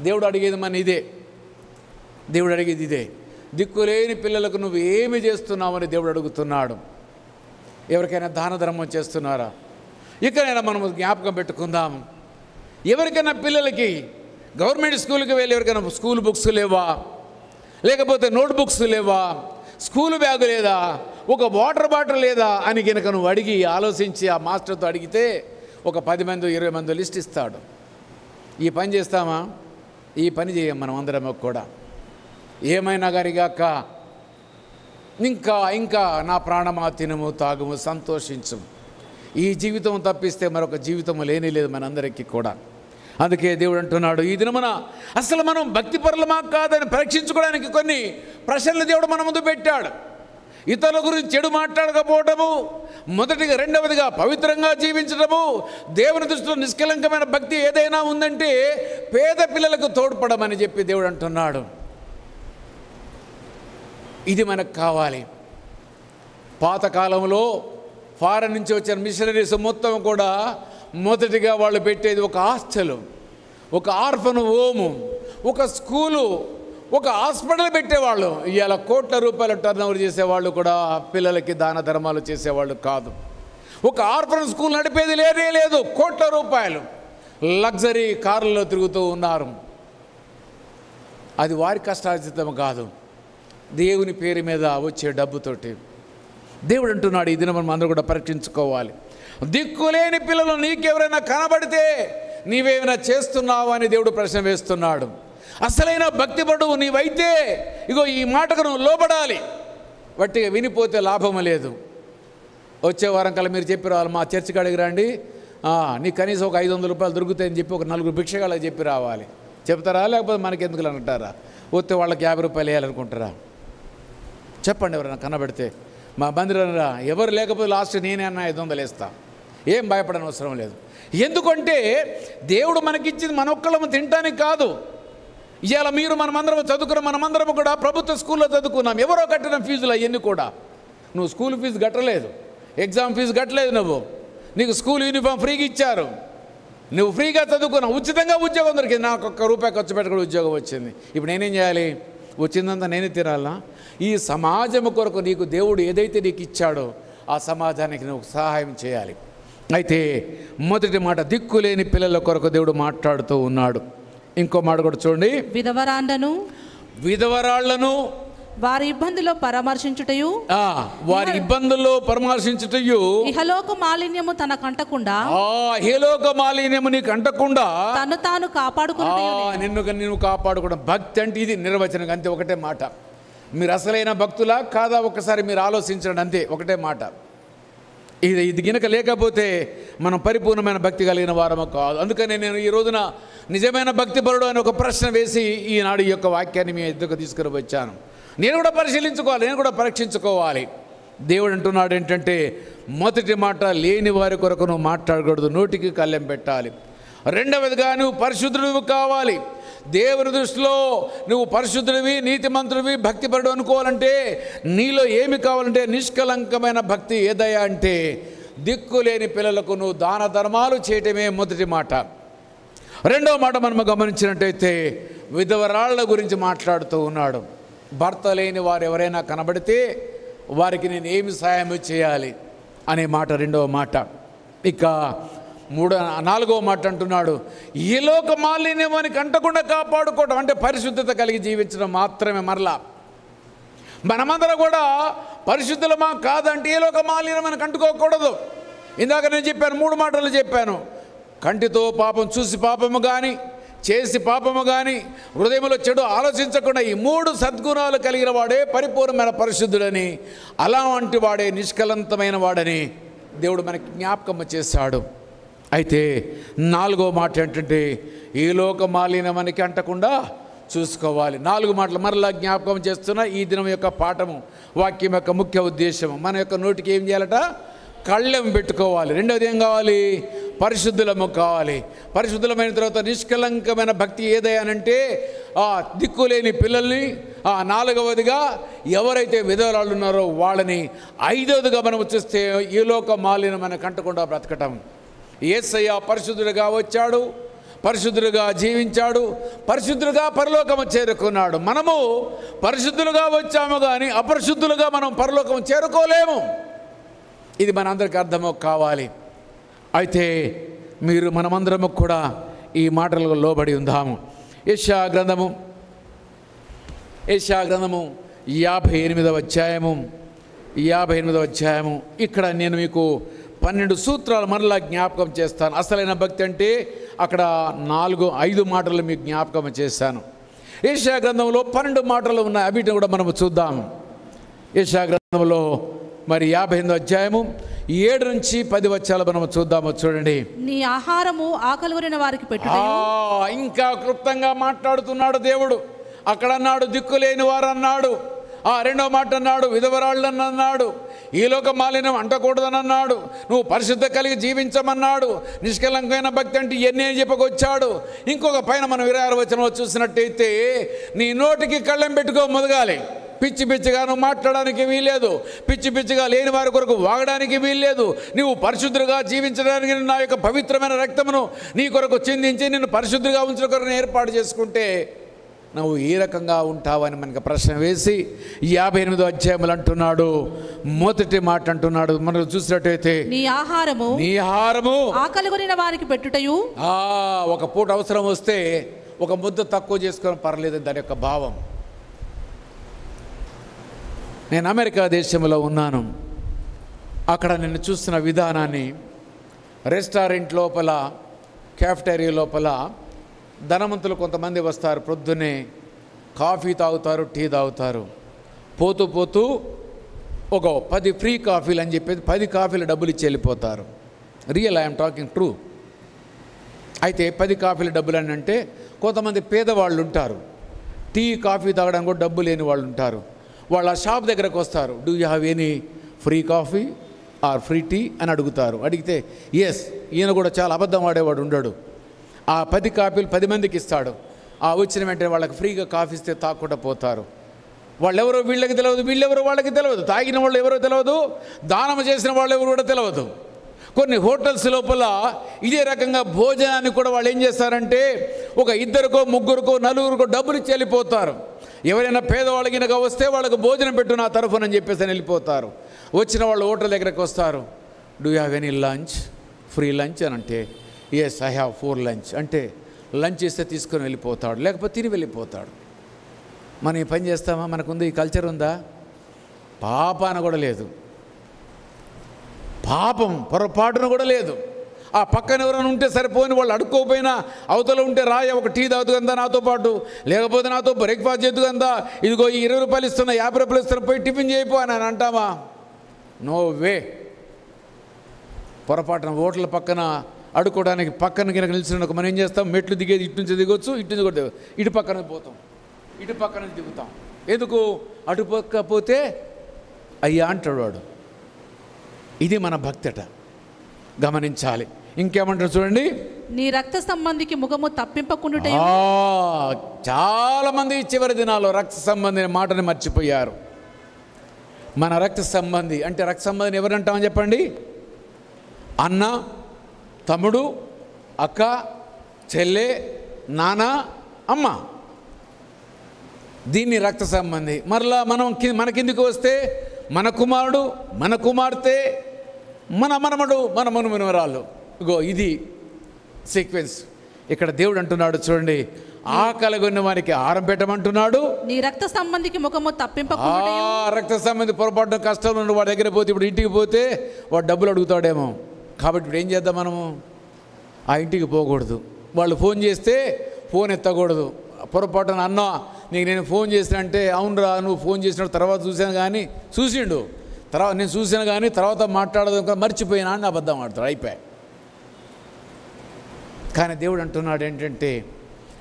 దేవుడు అడిగేది ఇదే. దిక్కులేని పిల్లలకు నువ్వు ఏమి చేస్తున్నావని దేవుడు అడుగుతున్నాడు. ఎవరికైనా దాన ధర్మం చేస్తున్నారా? ఇకనైనా మనం జ్ఞాపకం పెట్టుకుందాం. ఎవరికైనా పిల్లలకి గవర్నమెంట్ స్కూల్కి వెళ్ళి ఎవరికైనా స్కూల్ బుక్స్ లేవా, లేకపోతే నోట్ బుక్స్ లేవా, స్కూల్ బ్యాగు లేదా, ఒక వాటర్ బాటిల్ లేదా అని కనుక నువ్వు అడిగి ఆలోచించి ఆ మాస్టర్తో అడిగితే ఒక 10 మంది 20 మంది లిస్ట్ ఇస్తాడు. ఈ పని చేస్తామా? ఈ పని చేయం మనం అందరం కూడా. ఏమైనా గారిగాక ఇంకా నా ప్రాణమా తినము తాగుము సంతోషించు. ఈ జీవితం తప్పిస్తే మరొక జీవితం లేని లేదు మనందరికీ కూడా. అందుకే దేవుడు అంటున్నాడు, ఈ దినమున అసలు మనం భక్తిపరులమా కాదని పరీక్షించుకోవడానికి కొన్ని ప్రశ్నలు దేవుడు మన ముందు పెట్టాడు. ఇతరుల గురించి చెడు మాట్లాడకపోవటము మొదటిగా, రెండవదిగా పవిత్రంగా జీవించడము, దేవుని దృష్టిలో నిష్కలంకమైన భక్తి ఏదైనా ఉందంటే పేద పిల్లలకు తోడ్పడమని చెప్పి దేవుడు అంటున్నాడు. ఇది మనకు కావాలి. పాతకాలంలో ఫారెన్ నుంచి వచ్చిన మిషనరీస్ మొత్తం కూడా మొదటిగా వాళ్ళు పెట్టేది ఒక హాస్టల్, ఒక ఆర్ఫన్ హోము, ఒక స్కూలు, ఒక హాస్పిటల్ పెట్టేవాళ్ళు. ఇవాళ కోట్ల రూపాయల టర్నోవర్ చేసేవాళ్ళు కూడా పిల్లలకి దాన ధర్మాలు చేసేవాళ్ళు కాదు. ఒక ఆర్ఫన్ స్కూల్ నడిపేది లేనే లేదు. కోట్ల రూపాయలు లగ్జరీ కార్లలో తిరుగుతూ ఉన్నారు. అది వారి కష్టార్జితం కాదు, దేవుని పేరు మీద వచ్చే డబ్బుతోటి. దేవుడు అంటున్నాడు, ఈ దినం మనం అందరూ కూడా పరీక్షించుకోవాలి. దిక్కులేని పిల్లలు నీకెవరైనా కనబడితే నీవేమైనా చేస్తున్నావు అని దేవుడు ప్రశ్న వేస్తున్నాడు. అసలైన భక్తిపడు నీవైతే ఇగో ఈ మాటకు నువ్వు లోబడాలి. వట్టిగా వినిపోతే లాభం లేదు. వచ్చే వారం కల్లా మీరు చెప్పి రావాలి, మా చర్చికి అడిగి రండి, నీకు కనీసం ఒక 500 రూపాయలు దొరుకుతాయని చెప్పి ఒక 4 భిక్షగాళ్ళకి చెప్పి రావాలి. చెప్తారా? లేకపోతే మనకి ఎందుకు అంటారా? వస్తే వాళ్ళకి 50 రూపాయలు వేయాలనుకుంటారా? చెప్పండి. ఎవరైనా కనబడితే మా మందిరంరా, ఎవరు లేకపోతే లాస్ట్ నేనే అన్న 500 వేస్తా. ఏం భయపడని అవసరం లేదు. ఎందుకంటే దేవుడు మనకిచ్చింది మనొక్కళ్ళము తినటానికి కాదు. ఇవాళ మీరు మనమందరం చదువుకున్నాం, మనమందరం కూడా ప్రభుత్వ స్కూల్లో చదువుకున్నాం. ఎవరో కట్టిన ఫీజులు అవన్నీ కూడా. నువ్వు స్కూల్ ఫీజు కట్టలేదు, ఎగ్జామ్ ఫీజు కట్టలేదు, నీకు స్కూల్ యూనిఫామ్ ఫ్రీగా ఇచ్చారు, నువ్వు ఫ్రీగా చదువుకున్నావు, ఉచితంగా ఉద్యోగం దొరికింది. నాకు ₹1 ఖర్చు పెట్టకుండా ఉద్యోగం వచ్చింది. ఇప్పుడు నేనేం చేయాలి? వచ్చిందంతా నేనే తినాలా? ఈ సమాజం కొరకు నీకు దేవుడు ఏదైతే నీకు ఇచ్చాడో ఆ సమాజానికి నువ్వు సహాయం చేయాలి. అయితే మొదటి మాట, దిక్కులేని పిల్లల కొరకు దేవుడు మాట్లాడుతూ ఉన్నాడు. ఇంకో మాట కూడా చూడండి, విధవరాళ్లను వారి ఇబ్బందుల్లో పరామర్శించుటయు, వారి ఇబ్బందుల్లో పరామర్శించుటయు, ఇహలోక మాలిన్యము తనకు అంటకుండా, ఇహలోక మాలిన్యము నీకు అంటకుండా తను తాను కాపాడుకున్నటయు, నిన్ను కాపాడుకోవడం. భక్తి అంటే ఇది నిర్వచనం. అంతే, ఒకటే మాట. మీరు అసలైన భక్తులా కాదా ఒకసారి మీరు ఆలోచించండి. అంతే, ఒకటే మాట. ఇది గినక లేకపోతే మనం పరిపూర్ణమైన భక్తి కలిగిన వారము కాదు. అందుకని నేను ఈ రోజున నిజమైన భక్తిపరుడు అని ఒక ప్రశ్న వేసి ఈనాడు ఈ యొక్క వాక్యాన్ని మీ ఎద్దుకు తీసుకుని వచ్చాను. నేను కూడా పరిశీలించుకోవాలి, నేను కూడా పరీక్షించుకోవాలి. దేవుడు అంటున్నాడు ఏంటంటే, మొదటి మాట, లేని వారి కొరకు నువ్వు మాట్లాడకూడదు, నోటికి కళ్ళెం పెట్టాలి. రెండవదిగా, నువ్వు పరిశుద్ధుడివి కావాలి. దేవుని దృష్టిలో నువ్వు పరిశుద్ధుడివి, నీతిమంతుడివి, భక్తిపరుడు అనుకోవాలంటే నీలో ఏమి కావాలంటే నిష్కలంకమైన భక్తి ఏదయ్యా అంటే దిక్కులేని పిల్లలకు నువ్వు దాన ధర్మాలు చేయటమే మొదటి మాట. రెండవ మాట మనం గమనించినట్టయితే విధవరాళ్ల గురించి మాట్లాడుతూ ఉన్నాడు. భర్త లేని వారు ఎవరైనా కనబడితే వారికి నేను ఏమి సహాయం చేయాలి అనే మాట రెండవ మాట. ఇక నాలుగవ మాట అంటున్నాడు, ఈ లోక మాలిన్యం అని కంటకుండా కాపాడుకోవడం అంటే పరిశుద్ధత కలిగి జీవించడం మాత్రమే. మరలా మనమందరం కూడా పరిశుద్ధులమా కాదంటే ఏ లోక మాలిన్యం అని కంటుకోకూడదు. ఇందాక నేను చెప్పాను, 3 మాటలు చెప్పాను. కంటితో పాపం చూసి పాపము కానీ, చేసి పాపము కానీ, హృదయంలో చెడు ఆలోచించకుండా ఈ 3 సద్గుణాలు కలిగిన వాడే పరిపూర్ణమైన పరిశుద్ధుడని, అలాంటి వాడే నిష్కలంతమైన వాడని దేవుడు మనకి జ్ఞాపకం చేశాడు. అయితే 4వ మాట ఏంటంటే ఈ లోక మాలిన్యం మనకి అంటకుండా చూసుకోవాలి. 4 మాటలు మరలా జ్ఞాపకం చేస్తున్న ఈ దినం యొక్క పాఠము, వాక్యం యొక్క ముఖ్య ఉద్దేశం, మన యొక్క నోటికి ఏం చేయాలట? కళ్ళెం పెట్టుకోవాలి. రెండవది ఏం కావాలి? పరిశుద్ధులము కావాలి. పరిశుద్ధులమైన తర్వాత నిష్కలంకమైన భక్తి ఏదైనానంటే దిక్కులేని పిల్లల్ని, 4వదిగా ఎవరైతే విధవరాళ్ళు ఉన్నారో వాళ్ళని, 5వదిగా మనం చూస్తే ఈ లోక మాలిన్యం మనకు అంటకుండా బ్రతకటం. యేసయ్య పరిశుద్ధుడిగా వచ్చాడు, పరిశుద్ధులుగా జీవించాడు, పరిశుద్ధులుగా పరలోకము చేరుకున్నాడు. మనము పరిశుద్ధులుగా వచ్చాము కానీ అపరిశుద్ధులుగా మనం పరలోకము చేరుకోలేము. ఇది మనందరికీ అర్థము కావాలి. అయితే మనమందరము కూడా ఈ మాటలకు లోబడి ఉందాము. యెషయా గ్రంథము 58వ అధ్యాయము. ఇక్కడ నేను మీకు 12 సూత్రాలు మరలా జ్ఞాపకం చేస్తాను. అసలైన భక్తి అంటే అక్కడ 5 మాటలు మీకు జ్ఞాపకం చేశాను. యెషయా గ్రంథంలో 12 మాటలు ఉన్నాయి. వీటిని కూడా మనము చూద్దాము. యెషయా గ్రంథంలో 58వ అధ్యాయము 7 నుంచి 10 వచనాలు మనం చూద్దాము. చూడండి. నీ ఆహారము ఆకలిగొనిన వారికి పెట్టుటయు. ఇంకా క్లుప్తంగా మాట్లాడుతున్నాడు దేవుడు. అక్కడ అన్నాడు దిక్కులేని వారు అన్నాడు. రెండో మాట అన్నాడు విధవరాళ్ళని అన్నాడు. ఈ లోక మాలిన్యం అంటకూడదని అన్నాడు. నువ్వు పరిశుద్ధ కలిగి జీవించమన్నాడు. నిష్కలంకమైన భక్తి అంటే ఇవన్నీ చెప్పుకొచ్చాడు. ఇంకొక పైన మనం 26 వచనంలో చూసినట్టయితే నీ నోటికి కళ్ళెం పెట్టుకో మొదగాలి. పిచ్చి పిచ్చిగా నువ్వు మాట్లాడడానికి వీల్లేదు. పిచ్చి పిచ్చిగా లేని వారి కొరకు వాగడానికి వీల్లేదు. నువ్వు పరిశుద్ధులుగా జీవించడానికి నా యొక్క పవిత్రమైన రక్తమును నీ కొరకు చిందించి నిన్ను పరిశుద్ధులుగా ఉంచిన కొరకు ఏర్పాటు చేసుకుంటే నువ్వు ఏ రకంగా ఉంటావని మనకు ప్రశ్న వేసి 58వ అధ్యాయములు అంటున్నాడు. మొదటి మాట అంటున్నాడు మనం చూసినట్టయితే నీ ఆహారము ఆకలిగొనిన వారికి పెట్టుటయు. ఒక పూట అవసరం వస్తే ఒక ముద్ద తక్కువ చేసుకొని పర్లేదు, దాని యొక్క భావం. నేను అమెరికా దేశంలో ఉన్నాను. అక్కడ నేను చూస్తున్న విధానాన్ని, రెస్టారెంట్ లోపల, క్యాఫ్టేరియా లోపల ధనవంతులు కొంతమంది వస్తారు. ప్రొద్దునే కాఫీ తాగుతారు, టీ తాగుతారు. పోతూ పోతూ ఒక 10 ఫ్రీ కాఫీలు అని చెప్పేసి 10 కాఫీలు డబ్బులు ఇచ్చి వెళ్ళిపోతారు. Real I'm talking true. అయితే 10 కాఫీల డబ్బులు అని అంటే కొంతమంది పేదవాళ్ళు ఉంటారు. టీ కాఫీ తాగడానికి కూడా డబ్బు లేని వాళ్ళు ఉంటారు. వాళ్ళ షాప్ దగ్గరకు వస్తారు. Do you have any free coffee or free tea అని అడుగుతారు. అడిగితే ఎస్. ఈయన కూడా చాలా అబద్ధం ఆడేవాడు ఉండడు. ఆ 10 కాఫీలు 10 మందికి ఇస్తాడు. వచ్చిన వెంటనే వాళ్ళకి ఫ్రీగా కాఫీ ఇస్తే తాకుండా పోతారు. వాళ్ళెవరో వీళ్ళకి తెలియదు, వీళ్ళెవరో వాళ్ళకి తెలియదు, తాగిన వాళ్ళు ఎవరో తెలియదు, దానం చేసిన వాళ్ళు ఎవరు కూడా తెలియదు. కొన్ని హోటల్స్ లోపల ఇదే రకంగా భోజనాన్ని కూడా వాళ్ళు ఏం చేస్తారంటే ఒక 2కో 3కో 4కో డబ్బులు ఇచ్చి వెళ్ళిపోతారు. ఎవరైనా పేదవాళ్ళకి కనుక వస్తే వాళ్ళకు భోజనం పెట్టు నా తరఫునని చెప్పేసి వెళ్ళిపోతారు. వచ్చిన వాళ్ళు హోటల్ దగ్గరకు వస్తారు. Do you have any lunch, free lunch అని అంటే ఎస్ ఐ హ్యావ్ 4 లంచ్ అంటే లంచ్ ఇస్తే తీసుకొని వెళ్ళిపోతాడు, లేకపోతే తిరిగి వెళ్ళిపోతాడు. మనం ఈ పని చేస్తామా? మనకుంది ఈ కల్చర్ ఉందా? పాపాన కూడా లేదు, పాపం పొరపాటున కూడా లేదు. ఆ పక్కన ఎవరైనా ఉంటే సరిపోని వాళ్ళు అడుక్కోపోయినా అవతల ఉంటే రాయ ఒక టీ తాగుతూ కందా నాతో పాటు, లేకపోతే నాతో బ్రేక్ఫాస్ట్ చేద్దు కందా, ఇదిగో 20 రూపాయలు ఇస్తున్నా 50 రూపాయలు ఇస్తున్నా పోయి టిఫిన్ చేయపో అని అంటామా? No way. పొరపాటున హోటల్ పక్కన అడుక్కోవడానికి పక్కన కింద నిలిచిన మనం ఏం చేస్తాం? మెట్లు దిగేది ఇటు నుంచి దిగొచ్చు, ఇటు నుంచి కూడా ఇటు పక్కన పోతాం, ఇటు పక్కన దిగుతాం. ఎందుకు? అటు పక్క పోతే అయ్యా అంటాడు వాడు. ఇది మన భక్తట, గమనించాలి. ఇంకేమంటారు చూడండి. నీ రక్త సంబంధికి ముఖము తప్పింపకుండుట. చాలామంది చివరి దినాల్లో రక్త సంబంధి మాటని మర్చిపోయారు. మన రక్త సంబంధి అంటే రక్త సంబంధిని ఎవరంటామని చెప్పండి? అన్న, తమ్ముడు, అక్క, చెల్లె, నాన్న, అమ్మ. దీన్ని రక్త సంబంధి. మరలా మన కిందికి వస్తే మన కుమారుడు, మన కుమార్తె, మన మనమడు, మన మనుమనుమరాళ్ళు. ఇగో ఇది సీక్వెన్స్. ఇక్కడ దేవుడు అంటున్నాడు చూడండి, ఆకలిగొన్న వారికి ఆహారం పెట్టమంటున్నాడు. నీ రక్త సంబంధికి ముఖము తప్పింపకుండుట. రక్త సంబంధి పొరపాటు కష్టంలో ఉన్న వాడి దగ్గర పోతే, ఇప్పుడు ఇంటికి పోతే వాడు డబ్బులు అడుగుతాడేమో. కాబట్టి ఇప్పుడు ఏం చేద్దాం? మనము ఆ ఇంటికి పోకూడదు. వాళ్ళు ఫోన్ చేస్తే ఫోన్ ఎత్తకూడదు. పొరపాటున అన్న నీకు నేను ఫోన్ చేసిన అంటే అవునురా నువ్వు ఫోన్ చేసినప్పుడు తర్వాత చూశాను కానీ చూసిండు, తర్వాత నేను చూశాను కానీ తర్వాత మాట్లాడదు మర్చిపోయినా అని అబద్ధం ఆడతాడు. అయిపోయి. కానీ దేవుడు అంటున్నాడు ఏంటంటే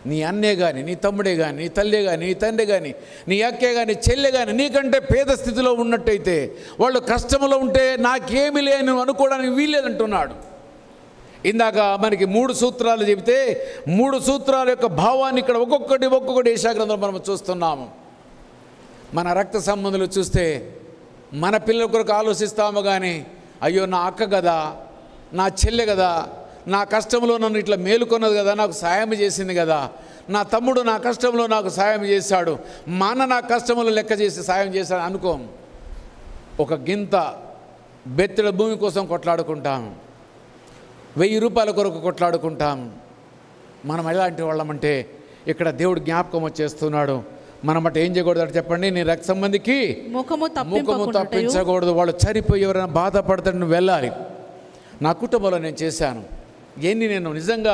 నీ అన్నే కానీ, నీ తమ్ముడే కానీ, నీ తల్లే కానీ, నీ తండ్రి కానీ, నీ అక్కే కానీ, చెల్లె కానీ నీకంటే పేద స్థితిలో ఉన్నట్టయితే, వాళ్ళు కష్టంలో ఉంటే నాకేమీ లేని నువ్వు అనుకోవడానికి వీల్లేదంటున్నాడు. ఇందాక మనకి 3 సూత్రాలు చెబితే 3 సూత్రాల యొక్క భావాన్ని ఇక్కడ ఒక్కొక్కటి యెషయా మనం చూస్తున్నాము. మన రక్త సంబంధులు చూస్తే మన పిల్లల కొరకు ఆలోచిస్తాము కానీ అయ్యో నా అక్క కదా, నా చెల్లె కదా, నా కష్టంలో నన్ను ఇట్లా మేలుకొన్నది కదా, నాకు సాయం చేసింది కదా, నా తమ్ముడు నా కష్టంలో నాకు సాయం చేశాడు, మా అన్న నా కష్టంలో లెక్క చేసి సాయం చేశాడు అనుకోం. ఒక గింత బెత్తెల భూమి కోసం కొట్లాడుకుంటాం, 1000 రూపాయల కొరకు కొట్లాడుకుంటాం. మనం ఎలాంటి వాళ్ళమంటే ఇక్కడ దేవుడు జ్ఞాపకం వచ్చేస్తున్నాడు. మనం అంటే ఏం చేయకూడదు చెప్పండి? నీ రక్త సంబంధికి ముఖము తప్పించకూడదు. వాళ్ళు చనిపోయి ఎవరైనా బాధపడతాడు, నువ్వు వెళ్ళాలి. నా కుటుంబంలో నేను చేశాను. నేను నిజంగా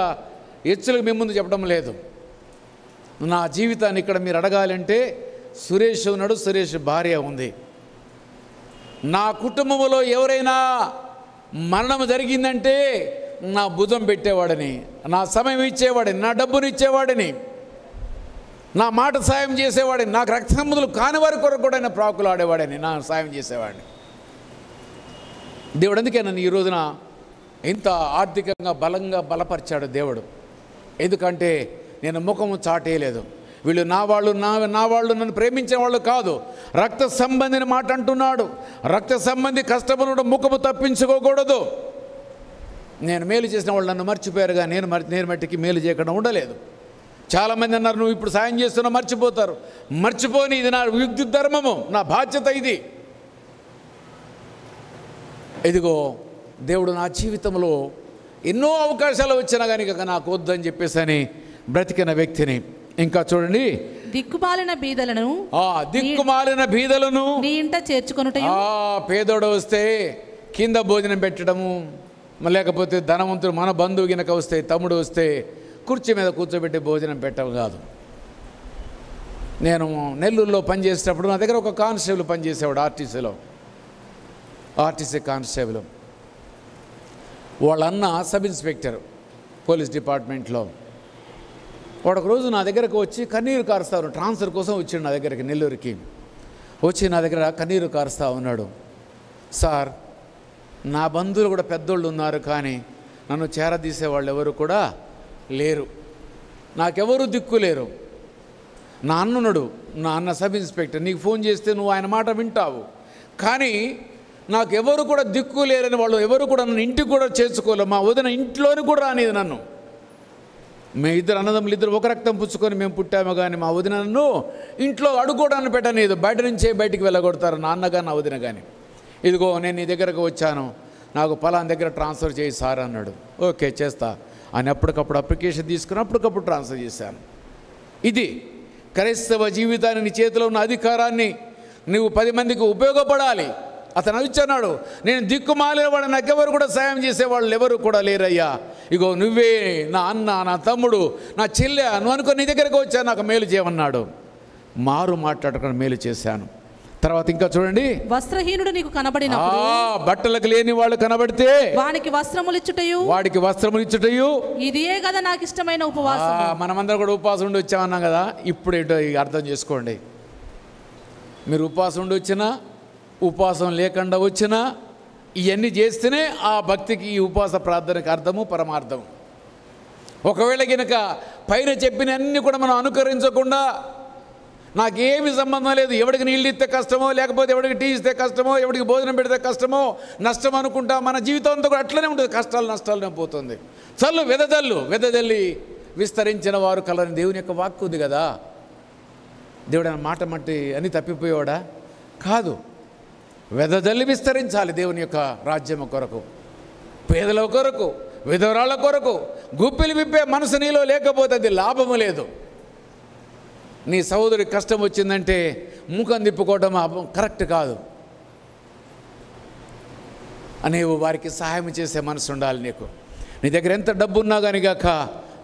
హెచ్చులకు మీ ముందు చెప్పడం లేదు. నా జీవితాన్ని ఇక్కడ మీరు అడగాలంటే సురేష్ ఉన్నాడు, సురేష్ భార్య ఉంది. నా కుటుంబంలో ఎవరైనా మరణం జరిగిందంటే నా భుజం పెట్టేవాడని, నా సమయం ఇచ్చేవాడిని, నా డబ్బుని ఇచ్చేవాడిని, నా మాట సాయం చేసేవాడిని, నాకు రక్త సంబంధులు కాని వారి కొరకు కూడా ఆయన ప్రాకులు ఆడేవాడని, నా సాయం చేసేవాడిని. దేవుడు అందుకే నన్ను ఈ రోజున ఇంత ఆర్థికంగా బలపరిచాడు దేవుడు. ఎందుకంటే నేను ముఖము చాటేయలేదు. వీళ్ళు నా వాళ్ళు నన్ను ప్రేమించిన వాళ్ళు కాదు, రక్త సంబంధిని మాట అంటున్నాడు. రక్త సంబంధి కష్టమును ముఖము తప్పించుకోకూడదు. నేను మేలు చేసిన వాళ్ళు నన్ను మర్చిపోయారుగా, నేను మట్టికి మేలు చేయకుండా ఉండలేదు. చాలామంది అన్నారు నువ్వు ఇప్పుడు సాయం చేస్తున్నా మర్చిపోతారు. మర్చిపోని, ఇది నా విద్యుత్ ధర్మము, నా బాధ్యత ఇది. ఇదిగో దేవుడు నా జీవితంలో ఎన్నో అవకాశాలు వచ్చినా కానీ నాకు వద్దని చెప్పేసి అని బ్రతికిన వ్యక్తిని. ఇంకా చూడండి, దిక్కుమాలిన బీదలను నీ ఇంట చేర్చుకొనుటయు. పేదోడు వస్తే కింద భోజనం పెట్టడము, లేకపోతే ధనవంతుడు మన బంధువు గినక వస్తే, తమ్ముడు వస్తే కుర్చీ మీద కూర్చోబెట్టి భోజనం పెట్టడం కాదు. నేను నెల్లూరులో పనిచేసేటప్పుడు నా దగ్గర ఒక కానిస్టేబుల్ పనిచేసేవాడు, ఆర్టీసీ కానిస్టేబుల్. వాళ్ళ అన్న సబ్ ఇన్స్పెక్టర్ పోలీస్ డిపార్ట్మెంట్లో. వాడు ఒక రోజు నా దగ్గరకు వచ్చి కన్నీరు కారుస్తాను, ట్రాన్స్ఫర్ కోసం వచ్చాడు నా దగ్గరికి, నెల్లూరుకి వచ్చి నా దగ్గర కన్నీరు కారుస్తూ ఉన్నాడు. సార్, నా బంధువులు కూడా పెద్దోళ్ళు ఉన్నారు, కానీ నన్ను చేరదీసే వాళ్ళు ఎవరు కూడా లేరు, నాకెవరు దిక్కు లేరు. నా అన్నున్నాడు, నా అన్న సబ్ ఇన్స్పెక్టర్, నీకు ఫోన్ చేస్తే నువ్వు ఆయన మాట వింటావు, కానీ నాకెవరు కూడా దిక్కు లేరని వాళ్ళు ఎవరు కూడా నన్ను ఇంటికి కూడా చేర్చుకోలేరు. మా వదిన ఇంట్లోని కూడా రానిది నన్ను. మేము ఇద్దరు అన్నదమ్ములు ఇద్దరు ఒక రక్తం పుచ్చుకొని మేము పుట్టాము, కానీ మా వదిన నన్ను ఇంట్లో అడుక్కోవడానికి పెట్టలేదు. బయట నుంచే బయటికి వెళ్ళగొడతారు నాన్నగా నా వదిన కానీ. ఇదిగో నేను నీ దగ్గరకు వచ్చాను, నాకు పలానా దగ్గర ట్రాన్స్ఫర్ చేయి సార్ అన్నాడు. ఓకే చేస్తా అని అప్పటికప్పుడు అప్లికేషన్ తీసుకుని అప్పటికప్పుడు ట్రాన్స్ఫర్ చేశాను. ఇది క్రైస్తవ జీవితాన్ని, నీ చేతిలో ఉన్న అధికారాన్ని నువ్వు 10 మందికి ఉపయోగపడాలి. అతను వచ్చన్నాడు, నేను దిక్కుమాలిన వాడు, నాకెవరు కూడా సాయం చేసేవాళ్ళు ఎవరు కూడా లేరయ్యా. ఇగో నువ్వే నా అన్న, నా తమ్ముడు, నా చెల్లె, నువ్వు అనుకో నీ దగ్గరకు వచ్చాను, నాకు మేలు చేయమన్నాడు. మారు మాట్లాడకుండా మేలు చేశాను. తర్వాత ఇంకా చూడండి, వస్త్రహీనుడు నీకు కనబడినప్పుడు, బట్టలకు లేని వాళ్ళు కనబడితే వాడికి వస్త్రములు ఇచ్చుటయు ఇదే కదా నాకు ఇష్టమైన ఉపవాసం. మనమందరం కూడా ఉపవాసం ఉండి వచ్చామన్నాం కదా. ఇప్పుడు ఏంటో అర్థం చేసుకోండి. మీరు ఉపవాసం ఉండి వచ్చినా, ఉపవాసం లేకుండా వచ్చినా, ఇవన్నీ చేస్తేనే ఆ భక్తికి, ఈ ఉపవాస ప్రార్థనకి అర్థము పరమార్థము. ఒకవేళ కనుక పైన చెప్పిన అన్నీ కూడా మనం అనుకరించకుండా, నాకేమి సంబంధం లేదు, ఎవడికి నీళ్ళు ఇస్తే కష్టమో, లేకపోతే ఎవడికి టీ ఇస్తే కష్టమో, ఎవడికి భోజనం పెడితే కష్టమో, నష్టం అనుకుంటా, మన జీవితం అంతా కూడా అట్లనే ఉంటుంది, కష్టాలు నష్టాలనే పోతుంది. వెదజల్లి విస్తరించిన వారు కలరని దేవుని యొక్క వాక్కు ఉంది కదా. దేవుడు ఆయన మాట మట్టి అని తప్పిపోయేవాడా? కాదు. వెదజల్లి విస్తరించాలి దేవుని యొక్క రాజ్యం కొరకు, పేదల కొరకు, విధవరాళ్ళ కొరకు. గుప్పిలి విప్పే మనసు నీలో లేకపోతే అది లాభము లేదు. నీ సహోదరికి కష్టం వచ్చిందంటే ముఖం తిప్పుకోవడం కరెక్ట్ కాదు. అనేవు వారికి సహాయం చేసే మనసు ఉండాలి నీకు. నీ దగ్గర ఎంత డబ్బు ఉన్నా కానీ కాక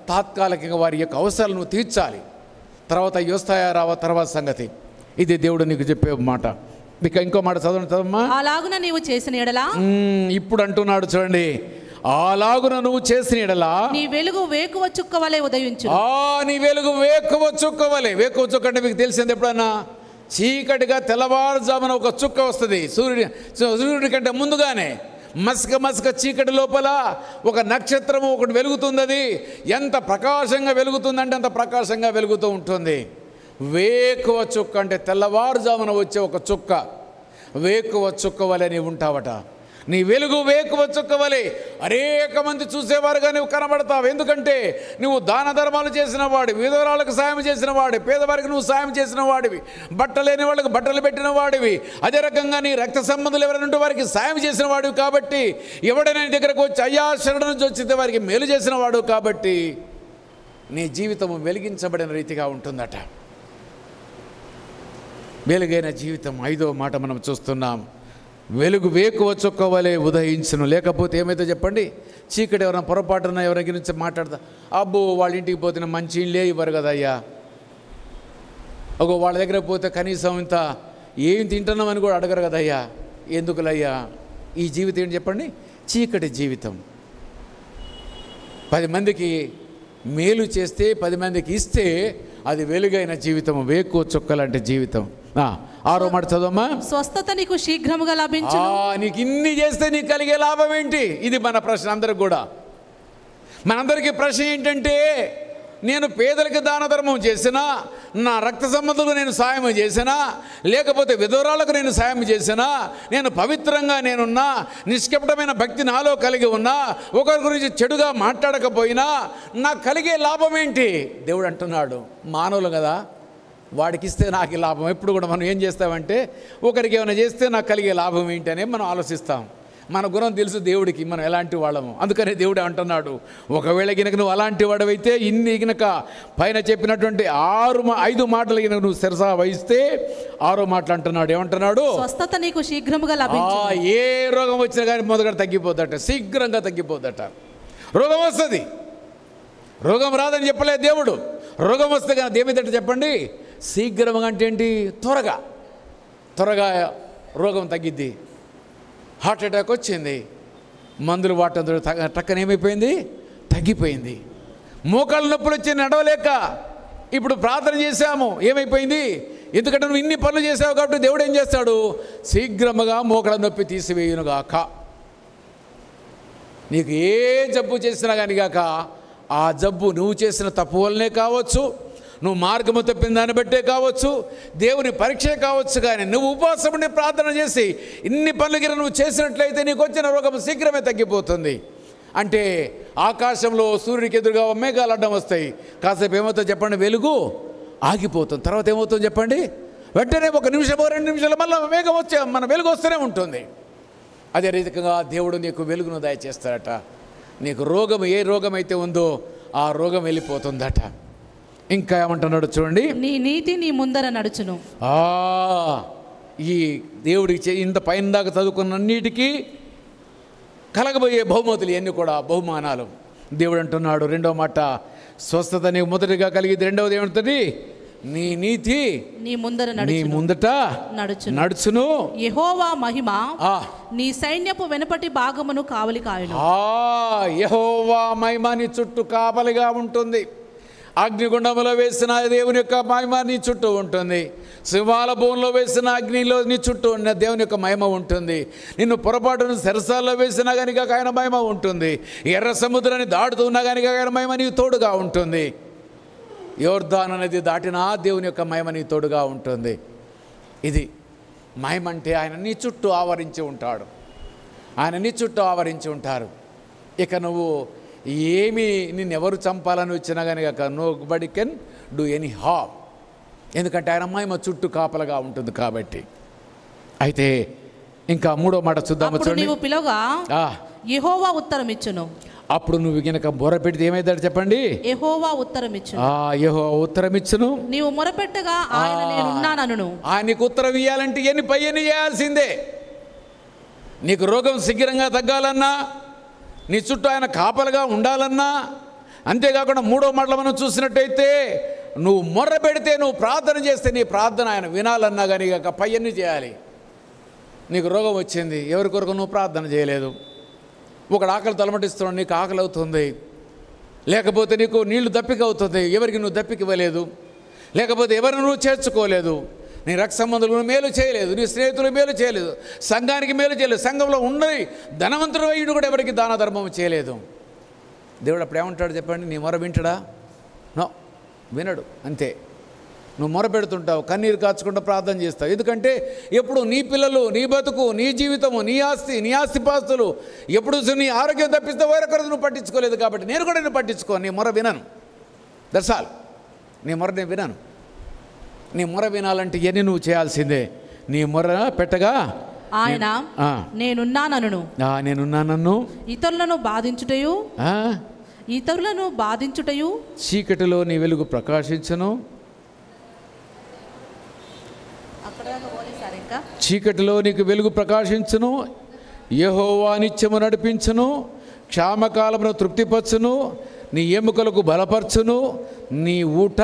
తాత్కాలికంగా వారి యొక్క అవసరాలు నువ్వు తీర్చాలి. తర్వాత వస్తాయా రావా తర్వాత సంగతి. ఇది దేవుడు నీకు చెప్పే మాట. ఇక ఇంకో మాట చదవమ్మా. అలాగున నీవు చేసిన ఎడలా, ఇప్పుడు అంటున్నాడు చూడండి, అలాగున నువ్వు చేసిన ఎడలా నీ వెలుగు వేకువ చుక్క వలె ఉదయించు. నీ వెలుగు వేకువ చుక్క వలె. వేకువ చుక్క అంటే మీకు తెలిసింది ఎప్పుడన్నా? చీకటిగా తెల్లవారుజామున ఒక చుక్క వస్తుంది, సూర్యుడి కంటే ముందుగానే. మసక చీకటి లోపల ఒక నక్షత్రము ఒకటి వెలుగుతుంది. అది ఎంత ప్రకాశంగా వెలుగుతుందంటే అంత ప్రకాశంగా వెలుగుతూ ఉంటుంది. వేకువ చుక్క అంటే తెల్లవారుజామున వచ్చే ఒక చుక్క. వేకువ చుక్క వలె నీవు ఉంటావట. నీ వెలుగు వేకువ చుక్క వలె అనేక మంది చూసేవారుగా నువ్వు కనబడతావు. ఎందుకంటే నువ్వు దాన ధర్మాలు చేసిన వాడివి, విధవరాలకు సాయం చేసిన వాడివి, పేదవారికి నువ్వు సాయం చేసిన వాడివి, బట్టలేని వాళ్ళకి బట్టలు పెట్టిన వాడివి. అదే రకంగా నీ రక్త సంబంధులు ఎవరైనా ఉంటే వారికి సాయం చేసిన వాడివి. కాబట్టి ఎవడైనా నీ దగ్గరకు వచ్చి అయ్యా శరణ నుంచి వచ్చితే వారికి మేలు చేసిన వాడు. కాబట్టి నీ జీవితం వెలిగించబడిన రీతిగా ఉంటుందట. వెలుగైన జీవితం. 5వ మాట మనం చూస్తున్నాం, వెలుగు వేకువ చుక్క వలె ఉదయించును. లేకపోతే ఏమైతే చెప్పండి, చీకటి ఎవరైనా పొరపాటున ఎవరి గురించి మాట్లాడతా, అబ్బో వాళ్ళ ఇంటికి పోతే మంచి ఇళ్ళే ఇవ్వరు కదయ్యా, వాళ్ళ దగ్గర పోతే కనీసం ఇంత ఏం తింటున్నామని కూడా అడగరు కదయ్యా, ఎందుకులయ్యా. ఈ జీవితం ఏంటి చెప్పండి? చీకటి జీవితం. 10 మందికి మేలు చేస్తే 10 మందికి ఇస్తే అది వెలుగైన జీవితం, వేకువ చుక్కలాంటి జీవితం. 6వ మాట చదవమ్మా. స్వస్థత నీకు శీఘ్రముగా లభించును. నీకు ఇన్ని చేస్తే నీకు కలిగే లాభం ఏంటి? ఇది మన ప్రశ్న అందరికి కూడా. మనందరికీ ప్రశ్న ఏంటంటే, నేను పేదలకు దాన ధర్మం చేసినా, నా రక్త సంబంధులకు నేను సాయం చేసినా, లేకపోతే విధవరాలకు నేను సాయం చేసినా, నేను పవిత్రంగా నేనున్నా, నిష్కపటమైన భక్తి నాలో కలిగి ఉన్నా, ఒకరి గురించి చెడుగా మాట్లాడకపోయినా నాకు కలిగే లాభం ఏంటి? దేవుడు అంటున్నాడు, మానవులు కదా, వాడికి ఇస్తే నాకు లాభం. ఎప్పుడు కూడా మనం ఏం చేస్తామంటే, ఒకరికి ఏమైనా చేస్తే నాకు కలిగే లాభం ఏంటి అని మనం ఆలోచిస్తాం. మన గుణం తెలుసు దేవుడికి, మనం ఎలాంటి వాళ్ళము. అందుకనే దేవుడు అంటున్నాడు, ఒకవేళ గినక నువ్వు అలాంటి వాడవైతే, ఇన్ని గినక పైన చెప్పినటువంటి 5 మాటలు గినక నువ్వు శిరసా వహిస్తే, 6వ మాటలు అంటున్నాడు, ఏమంటున్నాడు? స్వస్థత నీకు శీఘ్రముగా లభించును. ఏ రోగం వచ్చినా కానీ మొదట తగ్గిపోద్దట, శీఘ్రంగా తగ్గిపోద్దట. రోగం వస్తుంది, రోగం రాదని చెప్పలేదు దేవుడు. రోగం వస్తే కానీ దేమిదట చెప్పండి, శీఘ్రంగా అంటే ఏంటి? త్వరగా రోగం తగ్గిద్ది. హార్ట్ అటాక్ వచ్చింది, మందులు వాటంతో టక్కన ఏమైపోయింది? తగ్గిపోయింది. మోకాళ్ళ నొప్పులు వచ్చి నడవలేక ఇప్పుడు ప్రార్థన చేశాము, ఏమైపోయింది? ఎందుకంటే నువ్వు ఇన్ని పనులు చేసావు కాబట్టి దేవుడు ఏం చేస్తాడు? శీఘ్రముగా మోకాళ్ళ నొప్పి తీసివేయునుగాక. నీకు ఏ జబ్బు చేసినా కానీ గాక, ఆ జబ్బు నువ్వు చేసిన తప్పు వల్లనే కావచ్చు, నువ్వు మార్గము తప్పిన దాన్ని బట్టే కావచ్చు, దేవుని పరీక్ష కావచ్చు, కానీ నువ్వు ఉపవాసం ఉండి ప్రార్థన చేసి ఇన్ని పనులు నువ్వు చేసినట్లయితే నీకు వచ్చిన రోగం శీఘ్రమే తగ్గిపోతుంది. అంటే ఆకాశంలో సూర్యుడికి ఎదురుగా మేఘాలు అడ్డం వస్తాయి, కాసేపు ఏమవుతుందో చెప్పండి, వెలుగు ఆగిపోతుంది. తర్వాత ఏమవుతుందో చెప్పండి, వెంటనే 1 నిమిషం 2 నిమిషాలు మళ్ళీ మేఘం వచ్చే మన వెలుగు వస్తూనే ఉంటుంది. అదే రీతిగా దేవుడు నీకు వెలుగును దయచేస్తాడట. నీకు రోగం ఏ రోగం అయితే ఉందో ఆ రోగం వెళ్ళిపోతుందట. ఇంకా ఏమంటున్నాడు చూడండి, నీ నీతి నీ ముందర నడుచును. ఈ దేవుడికి ఇంత పైన దాకా చదువుకున్నన్నిటికీ కలగబోయే బహుమతులు ఇవన్నీ కూడా బహుమానాలు. దేవుడు అంటున్నాడు, 2వ మాట, స్వస్థత నీకు మొదటిగా కలిగింది. 2వది ఏమంటుంది? నీ నీతి నీ ముందట నడుచును. యెహోవా మహిమ నీ సైన్యపు వెనుపటి భాగమును కావలి కాయును. యెహోవా మహిమ నీ చుట్టూ కాపలిగా ఉంటుంది. అగ్నిగుండంలో వేసిన దేవుని యొక్క మహిమ నీ చుట్టూ ఉంటుంది. సింహాల భూమిలో వేసిన అగ్నిలో నీ చుట్టూ ఉన్న దేవుని యొక్క మహిమ ఉంటుంది. నిన్ను పొరపాటును సరసాల్లో వేసినా కనుక ఆయన మహిమ ఉంటుంది. ఎర్ర సముద్రాన్ని దాటుతూ ఉన్నా కనుక ఆయన మహిమ నీ తోడుగా ఉంటుంది. యోర్దాను నది దాటినా దేవుని యొక్క మహిమ నీ తోడుగా ఉంటుంది. ఇది మహిమ అంటే ఆయన నీ చుట్టూ ఆవరించి ఉంటాడు, ఆయన నీ చుట్టూ ఆవరించి ఉంటారు. ఇక నువ్వు ఏమి నిన్నెవరు చంపాలని వచ్చినా కానీ నో బడి కెన్ డూ ఎనీ హార్మ్, ఎందుకంటే ఆయన మహిమ చుట్టూ కాపలగా ఉంటుంది కాబట్టి. అయితే ఇంకా 3వ మాట చూద్దాము. నీవు పిలవగా యెహోవా ఉత్తరం ఇచ్చును. అప్పుడు నువ్వు గనక మొరపెడితే ఏమైతాడు చెప్పండి? యెహోవా ఉత్తరం ఇచ్చును. యెహోవా ఉత్తరం ఇచ్చును. నీవు మొరపెట్టగా ఆయన నేనున్నానను. ఆయనకు ఉత్తరం ఇవ్వాలంటే ఎన్ని పయ్యని చేయాల్సిందే. నీకు రోగం శీఘ్రంగా తగ్గాలన్నా, నీ చుట్టూ ఆయన కాపలుగా ఉండాలన్నా, అంతేకాకుండా 3వ మాటలో మనం చూసినట్టయితే నువ్వు మొర్ర పెడితే, నువ్వు ప్రార్థన చేస్తే నీ ప్రార్థన ఆయన వినాలన్నా కానీ ఇక పయ్యన్ని చేయాలి. నీకు రోగం వచ్చింది, ఎవరి కొరకు నువ్వు ప్రార్థన చేయలేదు. ఒకడు ఆకలి తలమటిస్తున్నాడు, నీకు ఆకలి అవుతుంది. లేకపోతే నీకు నీళ్లు దప్పిక అవుతుంది, ఎవరికి నువ్వు దప్పిక ఇవ్వలేదు. లేకపోతే ఎవరిని నువ్వు చేర్చుకోలేదు. నీ రక్త సంబంధులు మేలు చేయలేదు, నీ స్నేహితులు మేలు చేయలేదు, సంఘానికి మేలు చేయలేదు. సంఘంలో ఉండి ధనవంతుడు అయ్యుడు కూడా ఎవరికి దాన ధర్మం చేయలేదు. దేవుడు అప్పుడు ఏమంటాడు చెప్పండి? నీ మొర వింటాడా? నో, వినడు. అంతే. నువ్వు మొర పెడుతుంటావు, కన్నీరు కాచుకుంటూ ప్రార్థన చేస్తావు. ఎందుకంటే ఎప్పుడు నీ పిల్లలు, నీ బతుకు, నీ జీవితము, నీ ఆస్తిపాస్తులు ఎప్పుడు నీ ఆరోగ్యం తప్పిస్తే వేరొకరు నువ్వు పట్టించుకోలేదు కాబట్టి నేను కూడా నేను పట్టించుకోను. నీ మొర వినను. That's all. నీ మొర నేను వినను. నీ మొర వినాలంటే ఇవన్నీ నువ్వు చేయాల్సిందే. నీ మొర పెట్టగా ఆయన నేనున్నానను. నేనున్నానన్ను. ఇతరులను బాధించుటయు చీకటిలో నీ వెలుగు ప్రకాశించును. చీకటిలో నీకు వెలుగు ప్రకాశించును. యెహోవా నిత్యము నడిపించును. క్షామకాలమును తృప్తిపరచును. నీ ఎముకలకు బలపరచును. నీ ఊట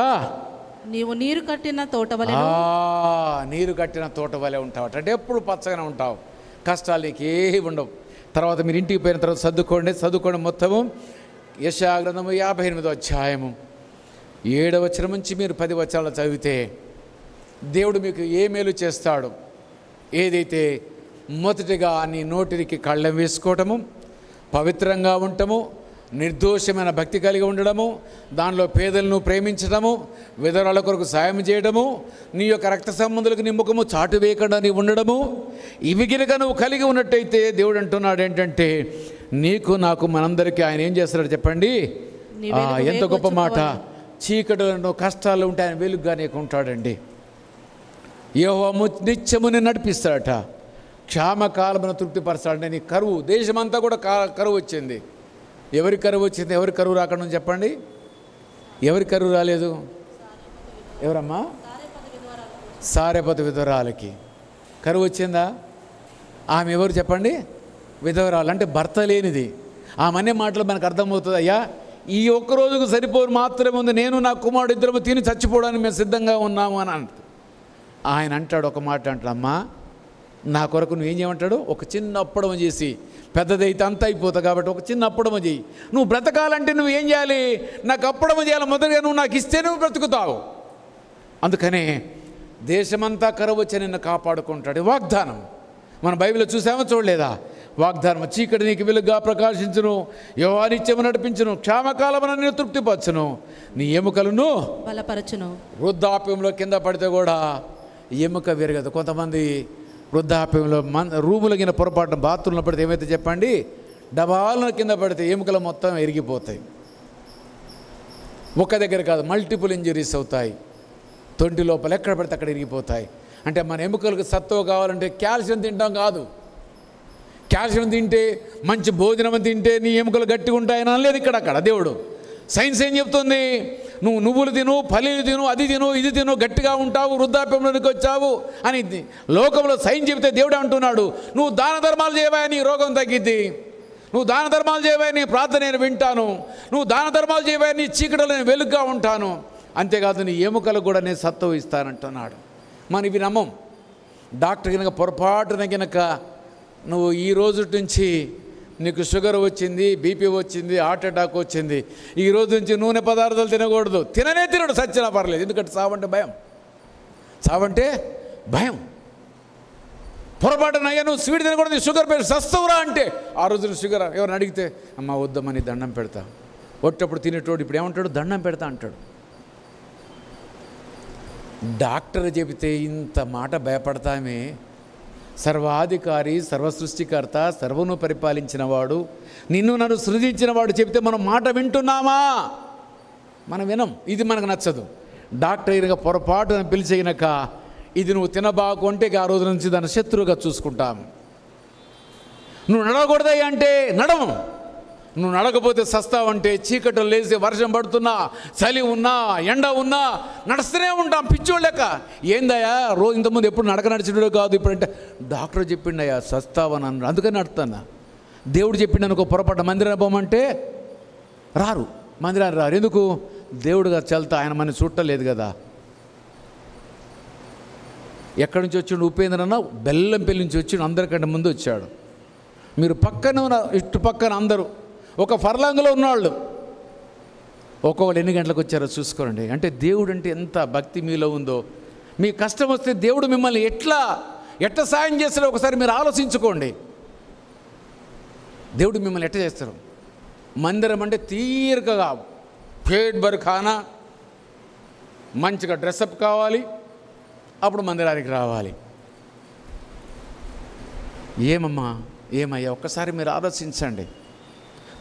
నీవు నీరు కట్టిన తోట వలె ఉంటావు. అంటే ఎప్పుడు పచ్చగానే ఉంటావు. కష్టాలు నీకు ఏవి ఉండవు. తర్వాత మీరు ఇంటికి పోయిన తర్వాత చదువుకోండి మొత్తము. యెషయా గ్రంథము 58వ అధ్యాయము 7వ వచనం నుంచి మీరు 10 వచనాలు చదివితే దేవుడు మీకు ఏ మేలు చేస్తాడు. ఏదైతే మొదటిగా నీ నోటికి కళ్ళెం వేసుకోవటము, పవిత్రంగా ఉండటము, నిర్దోషమైన భక్తి కలిగి ఉండడము, దానిలో పేదలను ప్రేమించడము, విధవరాల కొరకు సాయం చేయడము, నీ యొక్క రక్త సంబంధులకు నీ ముఖము చాటు వేయకుండా నీ ఉండడము, ఇవి గినక నువ్వు కలిగి ఉన్నట్టయితే దేవుడు అంటున్నాడు ఏంటంటే నీకు నాకు మనందరికీ ఆయన ఏం చేస్తాడు చెప్పండి. ఎంత గొప్ప మాట. చీకటిలో కష్టాలు ఉంటే ఆయన వెలుగుగా నీకు ఉంటాడండి. యెహోవా నిత్యముని నడిపిస్తాడట, క్షామకాలమును తృప్తిపరచాలంటే నీ కరువు. దేశమంతా కూడా కరువు వచ్చింది. ఎవరి కరువు వచ్చింది? ఎవరి కరువు రాకుండా చెప్పండి. ఎవరి కరువు రాలేదు? ఎవరమ్మా? సారెపతి విధవరాలకి కరువు వచ్చిందా? ఆమె ఎవరు చెప్పండి? విధవరాలు అంటే భర్త లేనిది. ఆమె అనే మాటలు మనకు అర్థమవుతుంది. అయ్యా ఈ ఒక్క రోజుకు సరిపోరు మాత్రమే ఉంది, నేను నా కుమారుడు ఇద్దరము తిని చచ్చిపోవడానికి మేము సిద్ధంగా ఉన్నాము అని అంటాడు. ఆయన అంటాడు ఒక మాట అంటాడు, అమ్మా నా కొరకు నువ్వేం చేయమంటాడు? ఒక చిన్న అప్పడం చేసి, పెద్దదైతే అంత అయిపోతుంది కాబట్టి ఒక చిన్న అప్పడం చేయి. నువ్వు బ్రతకాలంటే నువ్వు ఏం చేయాలి? నాకు అప్పడం చేయాలి. మొదటిగా నువ్వు నాకు ఇస్తే నువ్వు బ్రతుకుతావు. అందుకనే దేశమంతా కరువు వచ్చి నిన్ను కాపాడుకుంటాడు. వాగ్దానం మన బైబిల్లో చూసామో చూడలేదా? వాగ్దానం, చీకటి నీకు వెలుగుగా ప్రకాశించును, యెహోవా నిత్యము నడిపించును, క్షామకాలమున నిన్ను తృప్తిపరచును, నీ ఎముకలను బలపరచును. వృద్ధాప్యంలో కింద పడితే కూడా ఎముక విరగదు. కొంతమంది వృద్ధాప్యంలో రూముల కింద పొరపాటున బాత్రూంలో పడితే ఏమైతే చెప్పండి, డబాలను కింద పడితే ఎముకలు మొత్తం ఎరిగిపోతాయి. ఒక దగ్గర కాదు, మల్టిపుల్ ఇంజరీస్ అవుతాయి. తొంటి లోపల ఎక్కడ పడితే అక్కడ ఇరిగిపోతాయి. అంటే మన ఎముకలకు సత్తువ కావాలంటే కాల్షియం తింటాం కాదు. కాల్షియం తింటే, మంచి భోజనం తింటే నీ ఎముకలు గట్టిగా ఉంటాయని అనలేదు ఇక్కడ దేవుడు. సైన్స్ ఏం చెప్తుంది? నువ్వు నువ్వులు తిను, పల్లీలు తిను, అది తిను, ఇది తిను, గట్టిగా ఉంటావు, వృద్ధాప్యంలోనికి వచ్చావు అని లోకంలో సైన్స్ చెబితే దేవుడు అంటున్నాడు నువ్వు దాన ధర్మాలు చేయవా నీ రోగం తగ్గిద్ది, నువ్వు దాన ధర్మాలు చేయవా నీ ప్రార్థన నేను వింటాను, నువ్వు దాన ధర్మాలు చేయవా నీ చీకటిలో నేను వెలుగుగా ఉంటాను, అంతేకాదు నీ ఎముకలకు కూడా నేను సత్తువ ఇస్తానంటున్నాడు. మనం ఇవి నమ్మం. డాక్టర్ కనుక పొరపాటున కనుక నువ్వు ఈ రోజు నుంచి నీకు షుగర్ వచ్చింది, బీపీ వచ్చింది, హార్ట్ అటాక్ వచ్చింది, ఈ రోజు నుంచి నూనె పదార్థాలు తినకూడదు, తినడు, సచ్చినా పర్లేదు. ఎందుకంటే చావంటే భయం, చావంటే భయం. పొరపాటున అయ్యా నువ్వు స్వీట్ తినకూడదు, షుగర్ పేరు సస్తవురా అంటే ఆ రోజు షుగర్ ఎవరిని అడిగితే అమ్మ వద్దమ్మని దండం పెడతా, ఒట్టప్పుడు తినేటోడు ఇప్పుడు ఏమంటాడు? దండం పెడతా అంటాడు. డాక్టర్ చెబితే ఇంత మాట భయపడతామే. సర్వాధికారి, సర్వసృష్టికర్త, సర్వను పరిపాలించిన వాడు, నిన్ను నన్ను సృజించిన వాడు చెబితే మనం మాట వింటున్నామా? మనం వినం. ఇది మనకు నచ్చదు. డాక్టర్ అయినగా పొరపాటున పిలిచేయనక ఇది నువ్వు తినబాకు అంటే ఆ రోజు నుంచి దాన్ని శత్రువుగా చూసుకుంటాము. నువ్వు నడవకూడదయ్యా అంటే నడవం. నువ్వు నడకపోతే సస్తావంటే చీకట్లో లేచి వర్షం పడుతున్నా, చలి ఉన్నా, ఎండ ఉన్నా నడుస్తూనే ఉంటాం పిచ్చోళ్ళక. ఏందయ్యా రోజు ఇంతకుముందు ఎప్పుడు నడక నడిచినో కాదు, ఇప్పుడంటే డాక్టర్ చెప్పిండయ్యా సస్తావని అన్నాడు అందుకని నడుతున్నా. దేవుడు చెప్పిండు అనుకో పొరపాటు మందిరాన్ని పోమంటే రారు, మందిరాన్ని రారు. ఎందుకు? దేవుడుగా చల్తా ఆయన మన చుట్టలేదు కదా. ఎక్కడి నుంచి వచ్చిండు ఉపేంద్రన్న? బెల్లంపల్లి నుంచి వచ్చిండు, అందరికంటే ముందు వచ్చాడు. మీరు పక్కన ఇటు పక్కన అందరూ ఒక ఫర్లాంగ్లో ఉన్నవాళ్ళు ఒక్కొక్కరు ఎన్ని గంటలకు వచ్చారో చూసుకోండి. అంటే దేవుడు అంటే ఎంత భక్తి మీలో ఉందో. మీ కష్టం వస్తే దేవుడు మిమ్మల్ని ఎట్లా సాయం చేస్తారో ఒకసారి మీరు ఆలోచించుకోండి. దేవుడు మిమ్మల్ని ఎట్లా చేస్తారు? మందిరం అంటే తీరికగా పేట్ బర్ ఖానా, మంచిగా డ్రెస్అప్ కావాలి, అప్పుడు మందిరానికి రావాలి. ఏమయ్యా ఒక్కసారి మీరు ఆలోచించండి.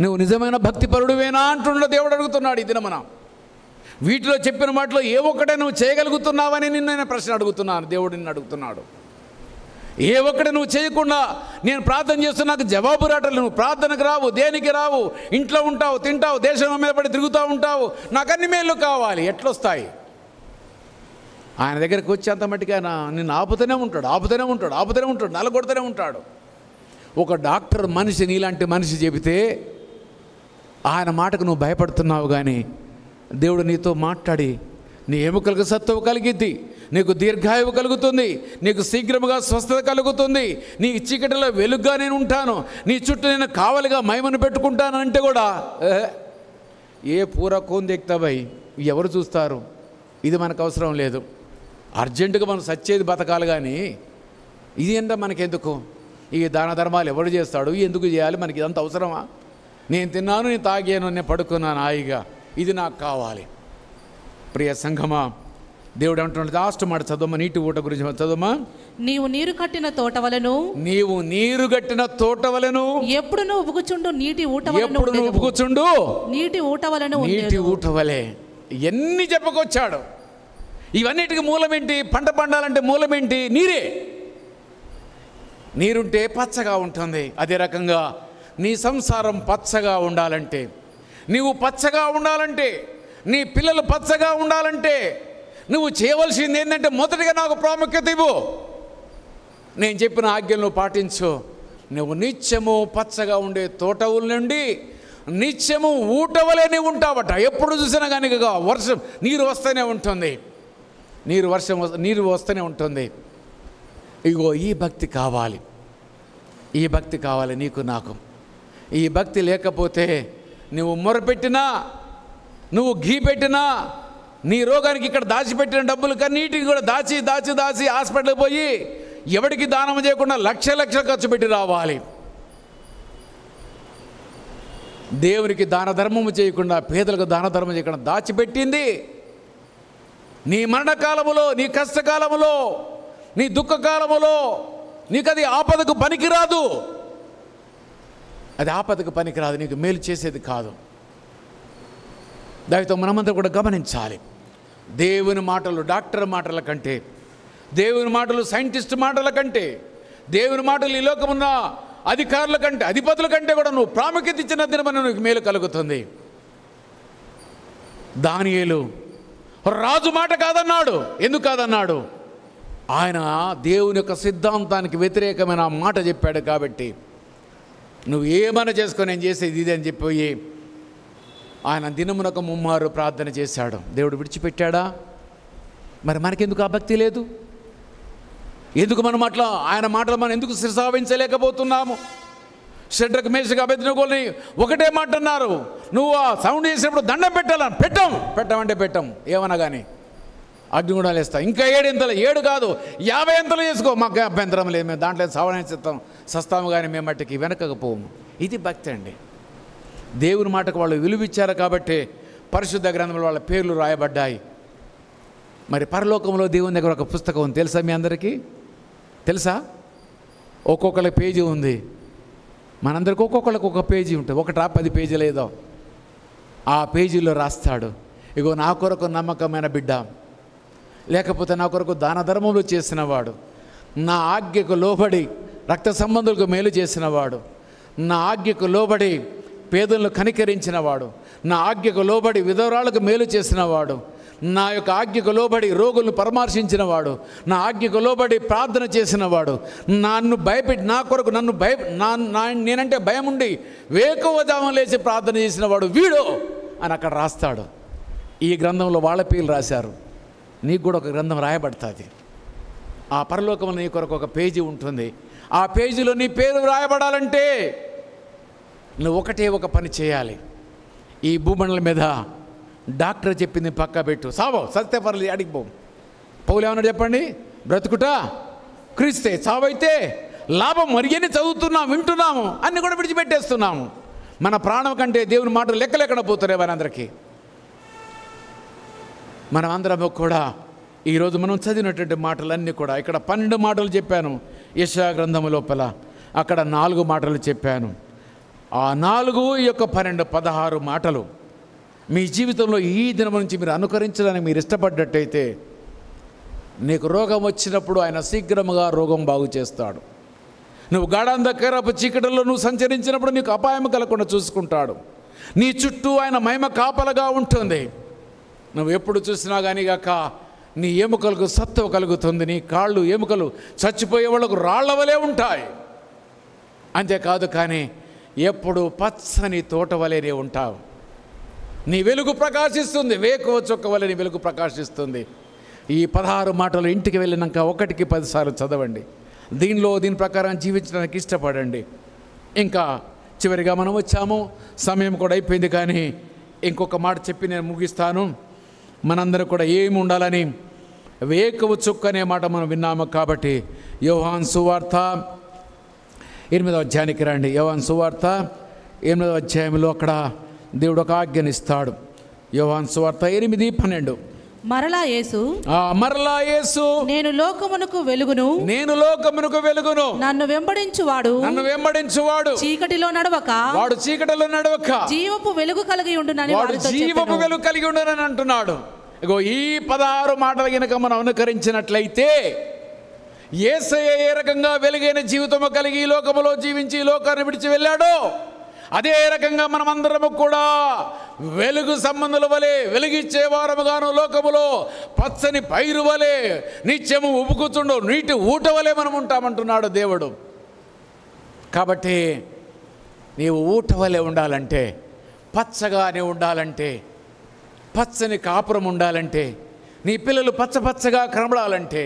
నువ్వు నిజమైన భక్తి పరుడువేనా అంటున్నాడు దేవుడు. అడుగుతున్నాడు ఈ దినమున. వీటిలో చెప్పిన మాటలో ఏ ఒక్కటే నువ్వు చేయగలుగుతున్నావని నేను ప్రశ్న అడుగుతున్నాను. దేవుడు నిన్ను అడుగుతున్నాడు. ఏ ఒక్కటే నువ్వు చేయకుండా నేను ప్రార్థన చేస్తున్నా నాకు జవాబు రావట్లేదు. నువ్వు ప్రార్థనకు రావు, దేనికి రావు, ఇంట్లో ఉంటావు, తింటావు, దేశం మీద పడి తిరుగుతూ ఉంటావు, నాకు అన్ని మేళ్ళు కావాలి. ఎట్లొస్తాయి? ఆయన దగ్గరికి వచ్చేంత మట్టికి ఆయన నిన్ను ఆపుతూనే ఉంటాడు, నలగొడుతూనే ఉంటాడు. ఒక డాక్టర్ మనిషి, నీలాంటి మనిషి చెబితే ఆయన మాటకు నువ్వు భయపడుతున్నావు. కానీ దేవుడు నీతో మాట్లాడి నీ ఎముకలకు సత్తువ కలిగిద్ది, నీకు దీర్ఘాయువు కలుగుతుంది, నీకు శీఘ్రముగా స్వస్థత కలుగుతుంది, నీ చీకటిలో వెలుగుగా నేను ఉంటాను, నీ చుట్టూ నేను కావలిగా మహిమను పెట్టుకుంటాను అంటే కూడా ఏ పూర కోందెక్తావై ఎవరు చూస్తారు? ఇది మనకు అవసరం లేదు. అర్జెంటుగా మనం సచ్చేది బతకాలి, కానీ ఇది ఎంత మనకెందుకు? ఈ దాన ధర్మాలు ఎవరు చేస్తాడు? ఎందుకు చేయాలి? మనకి ఇదంత అవసరమా? నేను తిన్నాను, నేను తాగాను, నేను పడుకున్నాను హాయిగా, ఇది నాకు కావాలి. ప్రియ సంఘమా, దేవుడు అంటున్నాడు, లాస్ట్ మాట చదవమా, నీటి ఊట గురించి చదవమా. నీవు నీరు కట్టిన తోటవలను, నీవు నీరు కట్టిన తోటవలను, ఎప్పుడు నువ్వు ఉబుకుచుండు నీటి ఊటవలను, ఎప్పుడు నువ్వు ఉబుకుచుండు నీటి ఊటవలను, నీటి ఊటవలే. ఎన్ని చెప్పుకొచ్చాడు. ఇవన్నిటికి మూలమేంటి? పంట పండాలంటే మూలమేంటి? నీరే. నీరుంటే పచ్చగా ఉంటుంది. అదే రకంగా నీ సంసారం పచ్చగా ఉండాలంటే, నీవు పచ్చగా ఉండాలంటే, నీ పిల్లలు పచ్చగా ఉండాలంటే నువ్వు చేయవలసింది ఏంటంటే, మొదటిగా నాకు ప్రాముఖ్యత ఇవ్వు. నేను చెప్పిన ఆజ్ఞలను పాటించు. నువ్వు నిత్యము పచ్చగా ఉండే తోటవుల నుండి నిత్యము ఊటవలే నీవు ఉంటావట. ఎప్పుడు చూసినా కానీ వర్షం నీరు వస్తూనే ఉంటుంది, నీరు వస్తూనే ఉంటుంది. ఇగో ఈ భక్తి కావాలి, ఈ భక్తి కావాలి నీకు నాకు. ఈ భక్తి లేకపోతే నువ్వు మొరపెట్టినా, నువ్వు ఘీ పెట్టినా, నీ రోగానికి ఇక్కడ దాచిపెట్టిన డబ్బులు కన్నీటికి కూడా దాచి దాచి దాచి హాస్పిటల్కి పోయి ఎవరికి దానం చేయకుండా లక్షలు ఖర్చు పెట్టి రావాలి. దేవునికి దాన ధర్మము చేయకుండా, పేదలకు దాన ధర్మం చేయకుండా దాచిపెట్టింది నీ మరణకాలములో, నీ కష్టకాలములో, నీ దుఃఖకాలములో నీకు అది ఆపదకు పనికిరాదు. అది ఆపదకు పనికిరాదు, నీకు మేలు చేసేది కాదు. దానితో మనమంతా కూడా గమనించాలి. దేవుని మాటలు డాక్టర్ మాటల కంటే, దేవుని మాటలు సైంటిస్ట్ మాటల కంటే, దేవుని మాటలు ఈ లోకమున్న అధికారుల కంటే, అధిపతుల కంటే కూడా నువ్వు ప్రాముఖ్యత ఇచ్చిన దినమని నీకు మేలు కలుగుతుంది. దానియేలు రాజు మాట కాదన్నాడు. ఎందుకు కాదన్నాడు? ఆయన దేవుని యొక్క సిద్ధాంతానికి వ్యతిరేకమైన మాట చెప్పాడు. కాబట్టి నువ్వు ఏమైనా చేసుకో, నేను చేసేది ఇది అని చెప్పి ఆయన దినమునకు 3 ప్రార్థన చేశాడు. దేవుడు విడిచిపెట్టాడా? మరి మనకెందుకు ఆ భక్తి లేదు? ఎందుకు మనం అట్లా ఆయన మాటలు మనం ఎందుకు శిరసావించలేకపోతున్నాము? షడ్రకు మేషకు అబేద్నెగోని ఒకటే మాట అన్నారు, నువ్వు ఆ సౌండ్ చేసినప్పుడు దండం పెట్టాలని. పెట్టమంటే పెట్టం, ఏమన్నా కానీ అగ్నిగుణాలు వేస్తాం. ఇంకా 7 ఇంతలు, 7 కాదు 50 ఇంతలు చేసుకో, మాకు అభ్యంతరం లేదు, మేము దాంట్లో సవరణ సస్తాము, కానీ మేము మట్టికి వెనకకపోము. ఇది భక్తి అండి. దేవుని మాటకు వాళ్ళు విలువిచ్చారు కాబట్టి పరిశుద్ధ గ్రంథంలో వాళ్ళ పేర్లు రాయబడ్డాయి. మరి పరలోకంలో దేవుని దగ్గర ఒక పుస్తకం ఉంది, తెలుసా మీ అందరికీ? తెలుసా? ఒక్కొక్కళ్ళ పేజీ ఉంది. మనందరికి ఒక్కొక్కళ్ళకి ఒక పేజీ ఉంటుంది. 10 పేజీలు ఏదో ఆ పేజీలో రాస్తాడు, ఇగో నా కొరకు నమ్మకమైన బిడ్డ, లేకపోతే నా కొరకు దాన ధర్మములు చేసినవాడు, నా ఆజ్ఞకు లోబడి రక్త సంబంధులకు మేలు చేసినవాడు, నా ఆజ్ఞకు లోబడి పేదలను కనికరించినవాడు, నా ఆజ్ఞకు లోబడి విధవరాలకు మేలు చేసినవాడు, నా యొక్క ఆజ్ఞకు లోబడి రోగులను పరామర్శించినవాడు, నా ఆజ్ఞకు లోబడి ప్రార్థన చేసినవాడు, నన్ను భయపెట్టి నా కొరకు నేనంటే భయం ఉండి వేకువజాము లేచి ప్రార్థన చేసినవాడు వీడు అని అక్కడ రాస్తాడు. ఈ గ్రంథంలో వాళ్ళ పేర్లు రాశారు. నీకు కూడా ఒక గ్రంథం రాయబడుతుంది. ఆ పరలోకంలో నీ కొరకు ఒక పేజీ ఉంటుంది. ఆ పేజీలో నీ పేరు రాయబడాలంటే నువ్వు ఒక పని చేయాలి. ఈ భూమండలం మీద డాక్టర్ చెప్పింది పక్కా పెట్టు, సావో సత్య పర్లేదు అడిగిపో. పౌలు ఏమన్నాడు చెప్పండి? బ్రతుకుట క్రీస్తే, సావైతే లాభం. మరిగని చదువుతున్నాము, వింటున్నాము, అన్నీ కూడా విడిచిపెట్టేస్తున్నాము. మన ప్రాణం కంటే దేవుని మాటలు లెక్కలేకుండా పోతున్నాయి మనందరికీ. మనం అందరం కూడా ఈరోజు మనం చదివినటువంటి మాటలన్నీ కూడా, ఇక్కడ 12 మాటలు చెప్పాను యెషయా గ్రంథము లోపల, అక్కడ 4 మాటలు చెప్పాను. ఆ 4 యొక్క 12 16 మాటలు మీ జీవితంలో ఈ దినం నుంచి మీరు అనుకరించడానికి మీరు ఇష్టపడ్డట్టయితే, నీకు రోగం వచ్చినప్పుడు ఆయన శీఘ్రముగా రోగం బాగు చేస్తాడు. నువ్వు గాఢాంధకారపు చీకటిలో నువ్వు సంచరించినప్పుడు నీకు అపాయం కలగకుండా చూసుకుంటాడు. నీ చుట్టూ ఆయన మహిమ కాపలగా ఉంటుంది. నువ్వు ఎప్పుడు చూసినా కానీ గాక నీ ఎముకలకు సత్తువ కలుగుతుంది. నీ కాళ్ళు ఎముకలు చచ్చిపోయే వాళ్ళకు రాళ్లవలే ఉంటాయి. అంతేకాదు కానీ ఎప్పుడు పచ్చని తోట వలెనే ఉంటావు. నీ వెలుగు ప్రకాశిస్తుంది, వేకువ చుక్క వలె నీ వెలుగు ప్రకాశిస్తుంది. ఈ 16 మాటలు ఇంటికి వెళ్ళినాక 1కి 10 సార్లు చదవండి. దీని ప్రకారం జీవించడానికి ఇష్టపడండి. ఇంకా చివరిగా మనం వచ్చాము, సమయం కూడా అయిపోయింది, కానీ ఇంకొక మాట చెప్పి నేను ముగిస్తాను. మనందరూ కూడా ఏమి ఉండాలని వేకువ చుక్క అనే మాట మనం విన్నాము. కాబట్టి యోహాను సువార్త 8వ అధ్యాయానికి రండి. యోహాను సువార్త 8వ అధ్యాయంలో అక్కడ దేవుడు ఒక ఆజ్ఞనిస్తాడు. యోహాను సువార్త 8:12. మరలా యేసు నేను లోకమునకు వెలుగును నన్ను వెంబడించువాడు చీకటిలో నడవక జీవపు వెలుగు కలిగి ఉండునని అంటున్నాడు. ఇగో ఈ 16 మాటలు గనుక మనం అనుకరించినట్లయితే యేసయ్య ఏ రకంగా వెలుగైన జీవితము కలిగి ఈ లోకములో జీవించి ఈ లోకాన్ని విడిచి వెళ్ళాడో అదే రకంగా మనమందరము కూడా వెలుగు సంబంధుల వలె వెలుగిచ్చే వారముగాను లోకములో పచ్చని పైరు వలె నిత్యము ఉబుకుతుండో నీటి ఊట వలె మనం ఉంటామంటున్నాడు దేవుడు. కాబట్టి నీవు ఊట వలె ఉండాలంటే, పచ్చగానే ఉండాలంటే, పచ్చని కాపురం ఉండాలంటే, నీ పిల్లలు పచ్చగా కనబడాలంటే,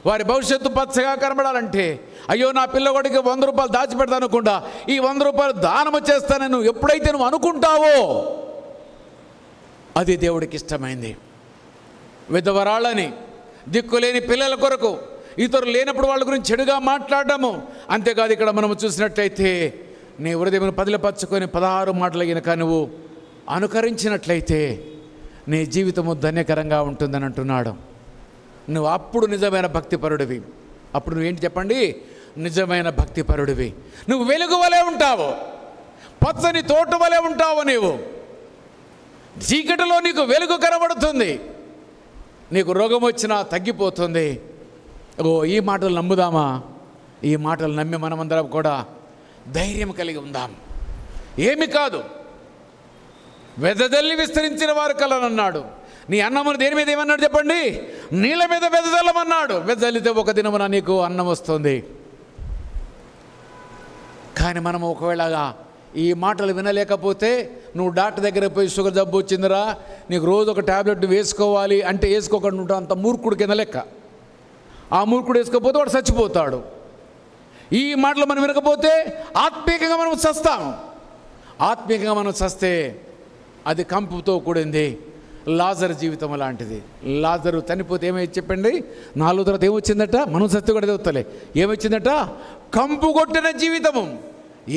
వారి భవిష్యత్తు పచ్చగా కనబడాలంటే, అయ్యో నా పిల్లవాడికి 100 రూపాయలు దాచిపెడతాను అనుకుంటా, ఈ 100 రూపాయలు దానము చేస్తానని నువ్వు ఎప్పుడైతే నువ్వు అనుకుంటావో అది దేవుడికి ఇష్టమైంది. విధవరాళ్ళని, దిక్కులేని పిల్లల కొరకు, ఇతరులు లేనప్పుడు వాళ్ళ గురించి చెడుగా మాట్లాడము. అంతేకాదు ఇక్కడ మనము చూసినట్లయితే నీ హృదయం పదిలపరుచుకొని 16 మాటలు కనుక నువ్వు అనుకరించినట్లయితే నీ జీవితము ధన్యకరంగా ఉంటుందని అంటున్నాడు. నువ్వు అప్పుడు నిజమైన భక్తిపరుడివి. అప్పుడు నువ్వేంటి చెప్పండి? నిజమైన భక్తిపరుడివి. నువ్వు వెలుగు వలె ఉంటావు, పచ్చని తోట వలె ఉంటావు. నీవు చీకటిలో నీకు వెలుగు కనబడుతుంది, నీకు రోగం వచ్చినా తగ్గిపోతుంది. ఈ మాటలు నమ్ముదామా? ఈ మాటలు నమ్మి మనమందరం కూడా ధైర్యం కలిగి ఉందాం. ఏమి కాదు, వెదజల్లి విస్తరించిన వారు కలనన్నాడు. నీ అన్నమును దేని మీద ఏమన్నాడు చెప్పండి? నీళ్ళ మీద వెదజల్లమన్నాడు. వెదజల్లితే ఒక దినమున నీకు అన్నం వస్తుంది. కానీ మనం ఒకవేళ ఈ మాటలు వినలేకపోతే, నువ్వు డాక్టర్ దగ్గర పోయి షుగర్ జబ్బు వచ్చిందిరా, నీకు రోజు ఒక ట్యాబ్లెట్ వేసుకోవాలి అంటే వేసుకోకుండా ఉంటావు. అంత మూర్ఖుడు కింద లెక్క. ఆ మూర్ఖుడు వేసుకోకపోతే వాడు చచ్చిపోతాడు. ఈ మాటలు మనం వినకపోతే ఆత్మీయంగా మనం చస్తాము. ఆత్మీయంగా మనం చస్తే అది కంపుతో కూడింది. లాజరు జీవితం లాంటిది. లాజరు చనిపోతే ఏమైంది చెప్పండి? 4 తర్వాత ఏమొచ్చిందట? మనం సత్య కూడా చదువుతలే. ఏమొచ్చిందట? కంపు కొట్టిన జీవితము.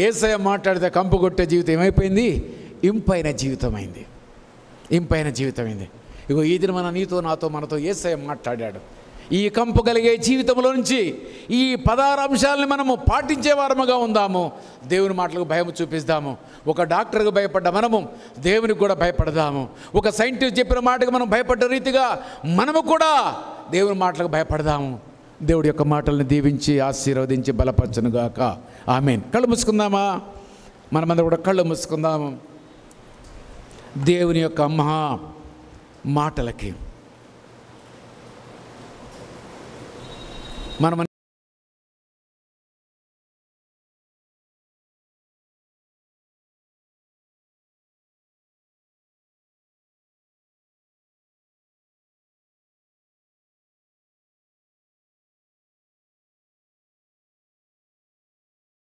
యేసయ్య మాట్లాడితే కంపు కొట్టే జీవితం ఏమైపోయింది? ఇంపైన జీవితమైంది. ఇంపైన జీవితమైంది. ఇగో ఈ దిన నీతో నాతో మనతో యేసయ్య మాట్లాడాడు. ఈ కంపు కలిగే జీవితంలో నుంచి ఈ 16 అంశాలని మనము పాటించే వారముగా ఉందాము. దేవుని మాటలకు భయం చూపిస్తాము. ఒక డాక్టర్కు భయపడ్డ మనము దేవునికి కూడా భయపడదాము. ఒక సైంటిస్ట్ చెప్పిన మాటకు మనం భయపడ్డ రీతిగా మనము కూడా దేవుని మాటలకు భయపడదాము. దేవుడి యొక్క మాటలను దీవించి ఆశీర్వదించి బలపరచునుగాక. ఆమేన్. కళ్ళు మూసుకుందామా? మనమందరం కూడా కళ్ళు మూసుకుందాము. దేవుని యొక్క మహా మాటలకి మనము